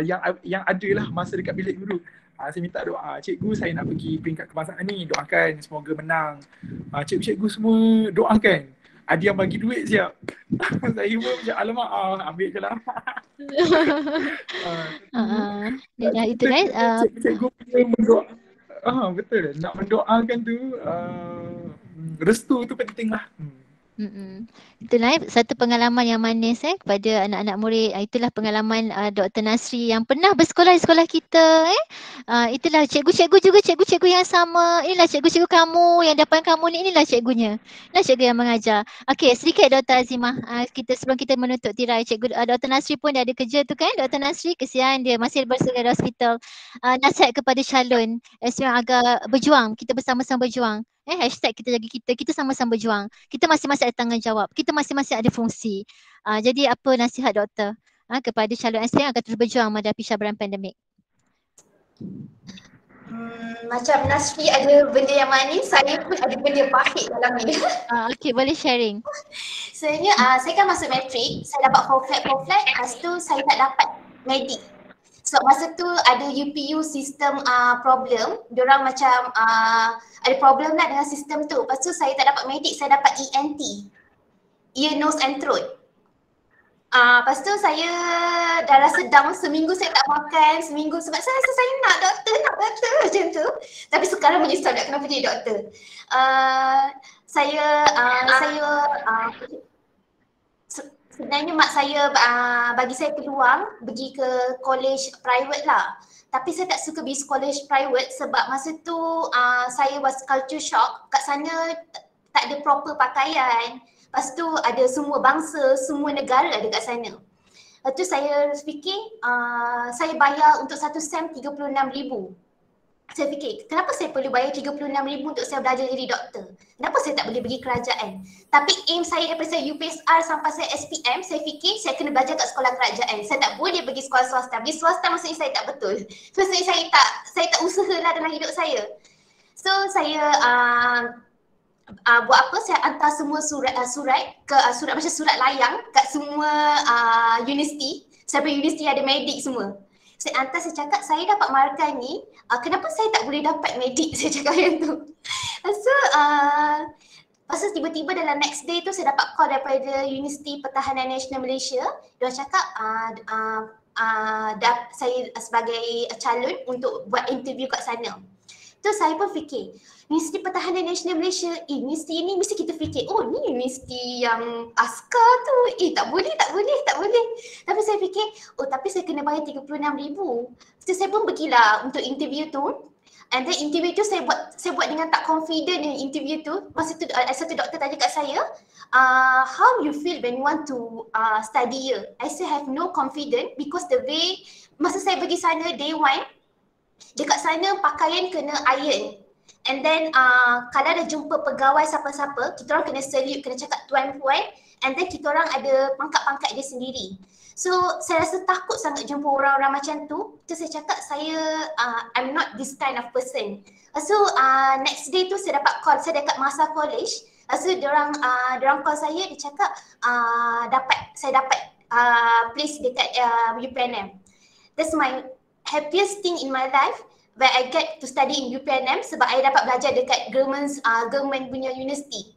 Speaker 6: yang ada lah masa dekat bilik guru. Saya minta doa, cikgu saya nak pergi peringkat kebangsaan ni, doakan semoga menang. Cikgu-cikgu semua doakan. Ada yang bagi duit siap. Saya pun macam alamak, ambil je lah.
Speaker 1: Itu kan
Speaker 6: Cikgu punya mendoa. Betul, nak mendoakan tu restu tu penting lah.
Speaker 1: Itulah satu pengalaman yang manis kepada anak-anak murid. Itulah pengalaman Dr. Nasri yang pernah bersekolah di sekolah kita. Itulah cikgu-cikgu juga, cikgu-cikgu yang sama. Inilah cikgu-cikgu kamu yang depan kamu ni, inilah cikgunya. Inilah cikgu yang mengajar. Okey, sedikit Dr. Azimah. Sebelum kita menutup tirai, cikgu Dr. Nasri pun dah ada kerja tu kan. Dr. Nasri, kesian dia masih bersekolah di hospital. Nasihat kepada calon yang agak berjuang, kita bersama-sama berjuang. Hashtag kita jaga kita sama-sama berjuang. Kita masing-masing ada tanggungjawab. Kita masing-masing ada fungsi. Jadi apa nasihat doktor kepada calon SPM yang akan terus berjuang menghadapi cabaran pandemik?
Speaker 5: Macam Nasri ada benda yang manis, saya pun ada benda pahit dalam ni.
Speaker 1: Okey, boleh sharing.
Speaker 5: Sebenarnya saya kan masuk matrik, saya dapat 4 flat, lepas tu saya tak dapat medik. So masa tu ada UPU sistem problem, diorang macam ada problem lah dengan sistem tu. Lepas tu saya tak dapat medik, saya dapat ENT, ear, nose and throat. Lepas tu saya dah rasa down, seminggu saya tak makan, seminggu sebab saya rasa saya nak doktor macam tu. Tapi sekarang menyesal tak kenapa jadi doktor. Sebenarnya mak saya bagi saya peluang pergi ke college private lah. Tapi saya tak suka pergi college private sebab masa tu saya was culture shock. Kat sana tak ada proper pakaian. Lepas tu ada semua bangsa, semua negara ada kat sana. Lepas tu saya fikir saya bayar untuk satu sem 36,000. Saya fikir, kenapa saya perlu bayar 36,000 untuk saya belajar jadi doktor? Kenapa saya tak boleh pergi kerajaan? Tapi aim saya daripada saya UPSR sampai saya SPM, saya fikir saya kena belajar kat sekolah kerajaan. Saya tak boleh pergi sekolah swasta. Pergi swasta maksudnya saya tak betul. Maksudnya saya tak usaha lah dalam hidup saya. So saya buat apa? Saya hantar semua surat macam surat layang kat semua universiti. Sampai universiti ada medik semua. Saya hantar, saya cakap saya dapat markah ni, kenapa saya tak boleh dapat medik? Saya cakap macam tu. So tiba-tiba dalam next day tu saya dapat call daripada Universiti Pertahanan Nasional Malaysia. Dia cakap saya sebagai calon untuk buat interview kat sana. Tu saya pun fikir, Universiti Pertahanan Nasional Malaysia, universiti ni mesti kita fikir, oh ni universiti yang askar tu, tak boleh. Tapi saya fikir, tapi saya kena bayar 36,000. So saya pun pergilah untuk interview tu. And then interview tu saya buat dengan tak confident dengan interview tu. Masa tu satu doktor tanya kat saya, how you feel when you want to study here? I say I have no confidence because the way, masa saya pergi sana day one, dekat sana pakaian kena iron. And then kalau ada jumpa pegawai siapa-siapa, kita orang kena salute, kena cakap tuan-puan. And then kita orang ada pangkat-pangkat dia sendiri. So saya rasa takut sangat jumpa orang-orang macam tu. So saya cakap I'm not this kind of person. So next day tu saya dapat call, saya dekat Masa College. So diorang call saya, dia cakap saya dapat place dekat UPNM. That's my happiest thing in my life where I get to study in UPNM sebab I dapat belajar dekat government punya universiti.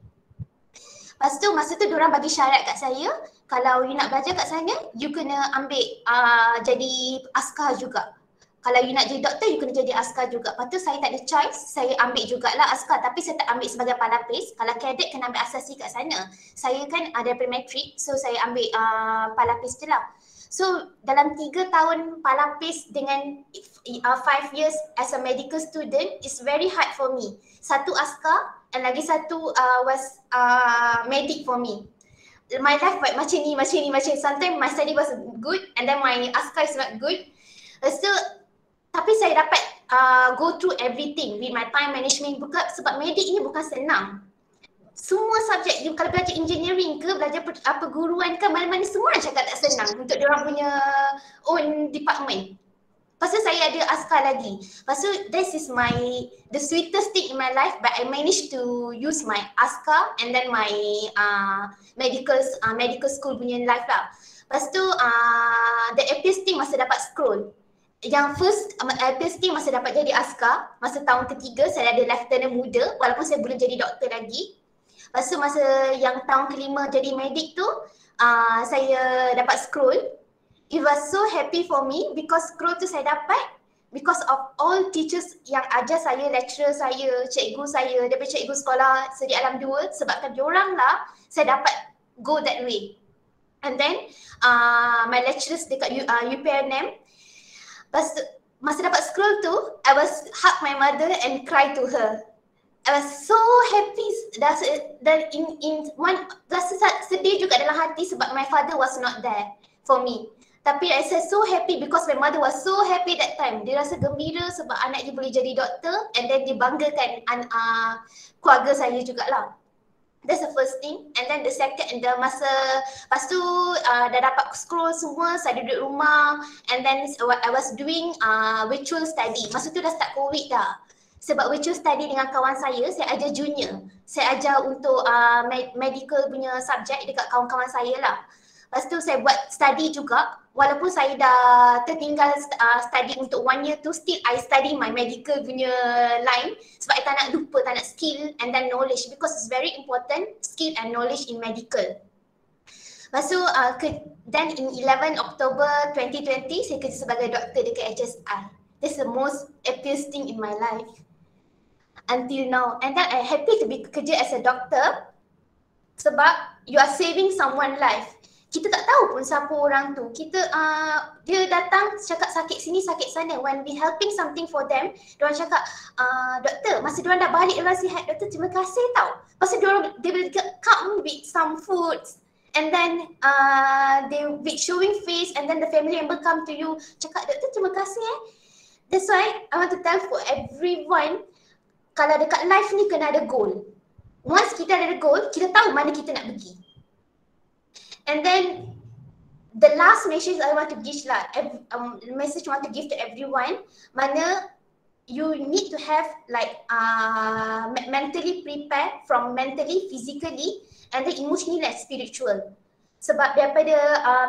Speaker 5: Lepas tu masa tu diorang bagi syarat kat saya, kalau you nak belajar kat sana, you kena ambil jadi askar juga. kalau you nak jadi doktor, you kena jadi askar juga. Lepas tu saya tak ada choice, saya ambil jugalah askar. Tapi saya tak ambil sebagai palapis. Kalau kadet kena ambil asasi kat sana. Saya kan ada pre-matric, so saya ambil palapis je lah. So dalam 3 tahun palapis dengan 5 years as a medical student is very hard for me. Satu askar and lagi satu was medic for me. My life macam ni. Sometimes my study was good and then my askar is not good. So tapi saya dapat go through everything with my time management sebab medik ni bukan senang. Semua subjek, you kalau belajar engineering ke, belajar perguruan ke, mana-mana semua orang cakap tak senang untuk diorang punya own department. Lepas tu saya ada askar lagi. Lepas tu this is the sweetest thing in my life, but I managed to use my askar and then my medical school punya life lah. Lepas tu the happiest thing masa dapat scroll. Yang first happiest thing masa dapat jadi askar, masa tahun ketiga saya ada lieutenant muda walaupun saya belum jadi doktor lagi. Lepas tu masa yang tahun kelima jadi medik tu saya dapat scroll. It was so happy for me because scroll tu saya dapat because of all teachers yang ajar saya, lecturer saya, cikgu saya, daripada cikgu sekolah Seri Alam 2 sebabkan diorang lah saya dapat go that way. And then my lecturers dekat UPNM. Masa dapat scroll tu, I was hug my mother and cry to her. I was so happy dan rasa sedih juga dalam hati sebab my father was not there for me. Tapi I was so happy because my mother was so happy that time. Dia rasa gembira sebab anak dia boleh jadi doktor and then dia banggakan keluarga saya jugalah. That's the first thing. And then the second, lepas tu dah dapat scroll semua, saya duduk rumah and then I was doing virtual study. Masa tu dah start COVID dah. Sebab virtual study dengan kawan saya ajar junior. Saya ajar untuk medical punya subjek dekat kawan-kawan saya lah. Lepas tu saya buat study juga. Walaupun saya dah tertinggal study untuk 1 year tu, still I study my medical punya line sebab I tak nak lupa, tak nak skill and then knowledge because it's very important, skill and knowledge in medical. Lepas tu then in 11 October 2020 saya kerja sebagai doktor dekat HSI. That's the most happiest thing in my life until now. And then I happy to be kerja as a doctor sebab you are saving someone's life. Kita tak tahu pun siapa orang tu. Dia datang cakap sakit sini, sakit sana. When we helping something for them, diorang cakap, doktor, masa diorang dah balik, diorang sihat, doktor terima kasih tau. Lepas tu they will come with some foods and then they will showing face and then the family member come to you, cakap, doktor terima kasih That's why I want to tell for everyone, kalau dekat life ni kena ada goal. Once kita ada goal, kita tahu mana kita nak pergi. And then the last message I want to give lah, message I want to give to everyone, mana you need to have like mentally prepare from mentally, physically and then emotionally and spiritual. Sebab daripada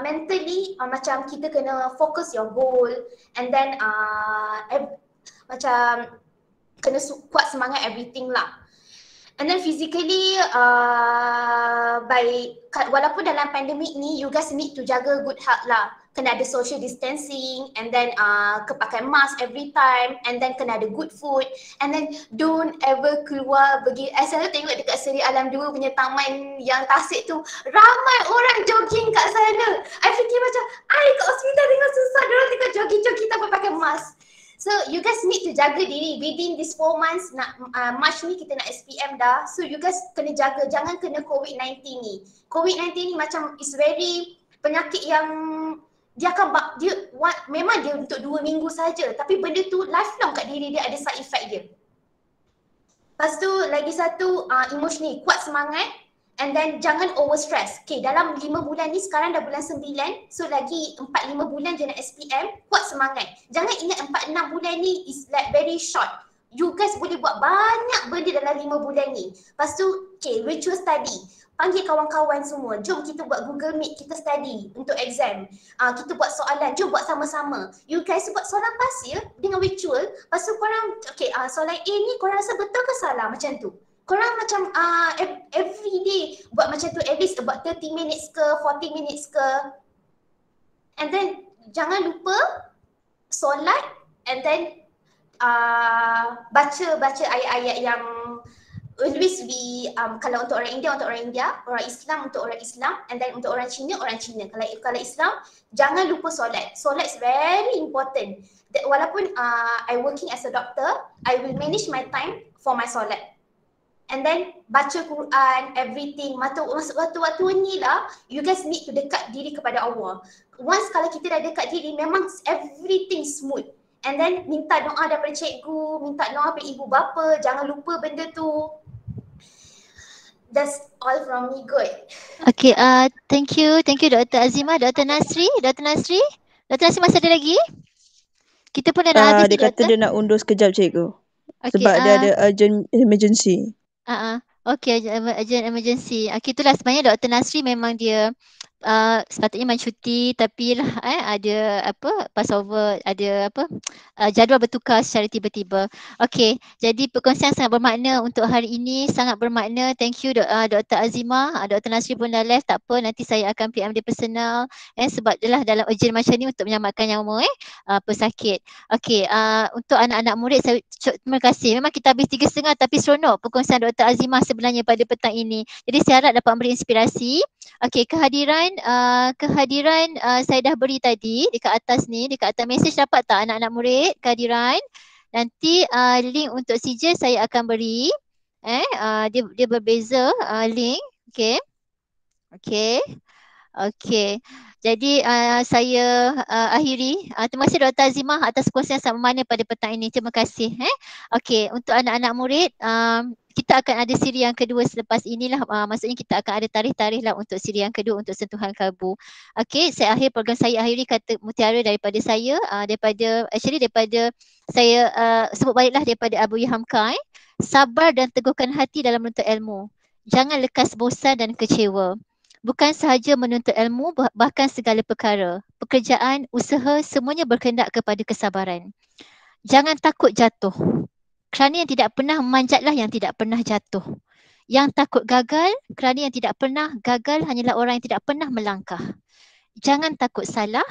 Speaker 5: mentally macam kita kena focus your goal and then macam kena kuat semangat everything lah. And then physically, walaupun dalam pandemik ni, you guys need to jaga good health lah. Kena ada social distancing and then pakai mask every time and then kena ada good food and then don't ever keluar pergi. Saya tengok dekat Seri Alam 2 punya taman yang Tasik tu, ramai orang jogging kat sana. I fikir macam, kat hospital dengan susah, diorang tengok jogging-jogging tanpa pakai mask. So you guys need to jaga diri within these 4 months. March ni kita nak SPM dah. So you guys kena jaga, jangan kena COVID-19 ni. COVID-19 ni macam is very penyakit yang memang dia untuk 2 minggu saja, tapi benda tu lifelong kat diri dia, ada side effect dia. Lepas tu lagi satu emotionally, kuat semangat and then jangan over stress. Okay, dalam 5 bulan ni sekarang dah bulan 9, so lagi 4-5 bulan je nak SPM, kuat semangat. Jangan ingat 4-6 bulan ni is like very short. You guys boleh buat banyak benda dalam 5 bulan ni. Lepas tu, okay, virtual study. Panggil kawan-kawan semua, jom kita buat Google Meet, kita study untuk exam. Kita buat soalan, jom buat sama-sama. You guys buat soalan pasir dengan virtual, lepas tu korang, okay, soalan A ni korang rasa betul ke salah macam tu? Korang macam every day buat macam tu, at least about 30 minutes ke 40 minutes ke. And then jangan lupa solat and then baca ayat-ayat yang always kalau untuk orang India, orang Islam untuk orang Islam, and then untuk orang Cina. Kalau Islam, jangan lupa solat. Solat is very important. Walaupun I working as a doctor, I will manage my time for my solat. And then baca Quran, everything. Waktu-waktu ni lah, you guys need to dekat diri kepada Allah. Once kalau kita dah dekat diri, memang everything smooth. And then minta doa daripada cikgu, minta doa daripada ibu bapa, jangan lupa benda tu. That's all from me, good.
Speaker 1: Okay, thank you Dr. Azimah. Dr. Nasri masih ada lagi? Kita pun dah nak habis
Speaker 7: Dia kata dia nak undur sekejap cikgu.
Speaker 1: Okay,
Speaker 7: Sebab dia ada urgent emergency.
Speaker 1: Okay, urgent emergency. Okay, itulah sebenarnya Dr. Nasri memang dia sepatutnya mencuti, tapi lah ada passover, ada jadual bertukar secara tiba-tiba. Okey, jadi perkongsian sangat bermakna untuk hari ini, sangat bermakna. Thank you Dr. Azimah. Dr. Nasri pun dah left, tak apa, nanti saya akan PM dia personal sebab dia lah dalam urgent macam ni untuk menyelamatkan nyawa pesakit. Okey, untuk anak-anak murid saya terima kasih. Memang kita habis 3.30 tapi seronok perkongsian Dr. Azimah sebenarnya pada petang ini. Jadi saya harap dapat memberi inspirasi. Okey, kehadiran saya dah beri tadi dekat atas ni, dekat atas mesej, dapat tak anak-anak murid kehadiran? Nanti link untuk CJ saya akan beri. Dia berbeza link. Okey. Jadi saya akhiri. Terima kasih Dr. Azimah atas perkongsian yang sangat bermakna pada petang ini. Terima kasih. Okey, untuk anak-anak murid, kita akan ada siri yang kedua selepas inilah. Maksudnya kita akan ada tarikh-tarikh lah untuk siri yang kedua untuk sentuhan kalbu. Okey, saya akhiri kata mutiara daripada saya, daripada saya sebut baliklah daripada Abu Hamka. Sabar dan teguhkan hati dalam menuntut ilmu. Jangan lekas bosan dan kecewa. Bukan sahaja menuntut ilmu, bahkan segala perkara, pekerjaan, usaha, semuanya berkehendak kepada kesabaran. Jangan takut jatuh. Kerana yang tidak pernah memanjatlah yang tidak pernah jatuh. Yang takut gagal, kerana yang tidak pernah gagal hanyalah orang yang tidak pernah melangkah. Jangan takut salah,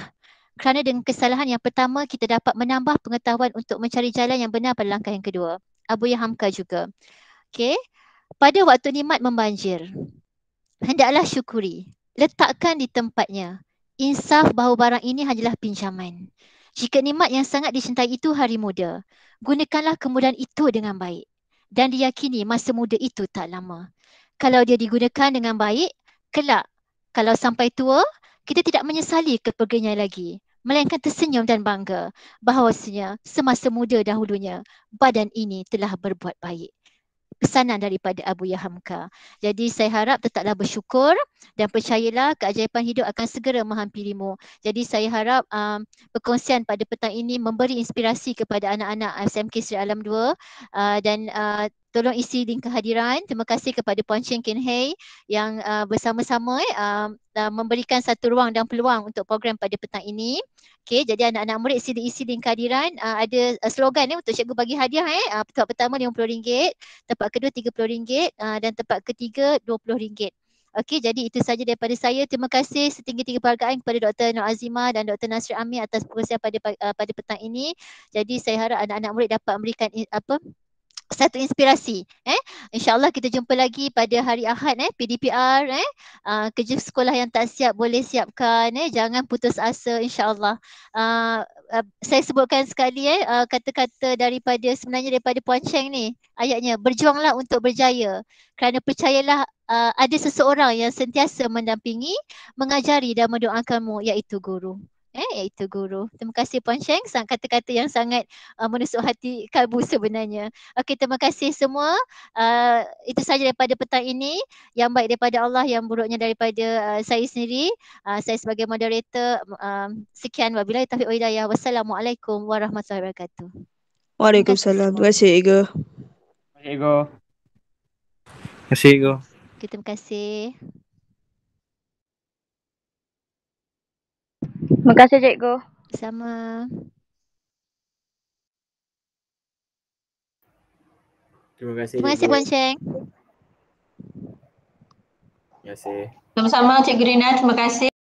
Speaker 1: kerana dengan kesalahan yang pertama kita dapat menambah pengetahuan untuk mencari jalan yang benar pada langkah yang kedua. Abu Hamka juga. Okey. Pada waktu nikmat membanjir, hendaklah syukuri. Letakkan di tempatnya. Insaf bahawa barang ini hanyalah pinjaman. Jika nikmat yang sangat dicintai itu hari muda, gunakanlah kemudahan itu dengan baik. Dan diyakini masa muda itu tak lama. Kalau dia digunakan dengan baik, kelak kalau sampai tua, kita tidak menyesali kepergiannya lagi. Melainkan tersenyum dan bangga bahawasanya semasa muda dahulunya, badan ini telah berbuat baik. Pesanan daripada Abu Hamka. Jadi saya harap tetaplah bersyukur dan percayalah keajaiban hidup akan segera menghampirimu. Jadi saya harap perkongsian pada petang ini memberi inspirasi kepada anak-anak SMK Seri Alam 2 dan tolong isi link kehadiran. Terima kasih kepada Puan Cheng Kin Hei yang bersama-sama memberikan satu ruang dan peluang untuk program pada petang ini. Okey, jadi anak-anak murid sila isi link kehadiran. Ada slogan untuk cikgu bagi hadiah. Tempat pertama RM50, tempat kedua RM30 dan tempat ketiga RM20. Okey, jadi itu saja daripada saya. Terima kasih setinggi-tinggi penghargaan kepada Dr. Nur Azimah dan Dr. Nasri Amir atas perkongsian pada petang ini. Jadi saya harap anak-anak murid dapat memberikan satu inspirasi. InsyaAllah kita jumpa lagi pada hari Ahad. PDPR, kerja sekolah yang tak siap boleh siapkan. Jangan putus asa, insyaAllah. Saya sebutkan sekali kata-kata sebenarnya daripada Puan Cheng ni. Ayatnya, berjuanglah untuk berjaya. Kerana percayalah ada seseorang yang sentiasa mendampingi, mengajari dan mendoakanmu, iaitu guru. Iaitu guru. Terima kasih Puan Cheng, kata-kata yang sangat menusuk hati kalbu sebenarnya. Okey, terima kasih semua. Itu saja daripada petang ini. Yang baik daripada Allah, yang buruknya daripada saya sendiri. Saya sebagai moderator, sekian. Wabillahi taufiq wal hidayah. Wassalamualaikum warahmatullahi wabarakatuh.
Speaker 7: Waalaikumsalam. Terima kasih Ego.
Speaker 2: Terima kasih Ego.
Speaker 1: Okay, terima kasih.
Speaker 4: Terima kasih cikgu.
Speaker 1: Sama.
Speaker 8: Terima kasih.
Speaker 1: Terima kasih Puan Cheng.
Speaker 8: Terima kasih.
Speaker 3: Sama-sama Cikgu Rina, terima kasih.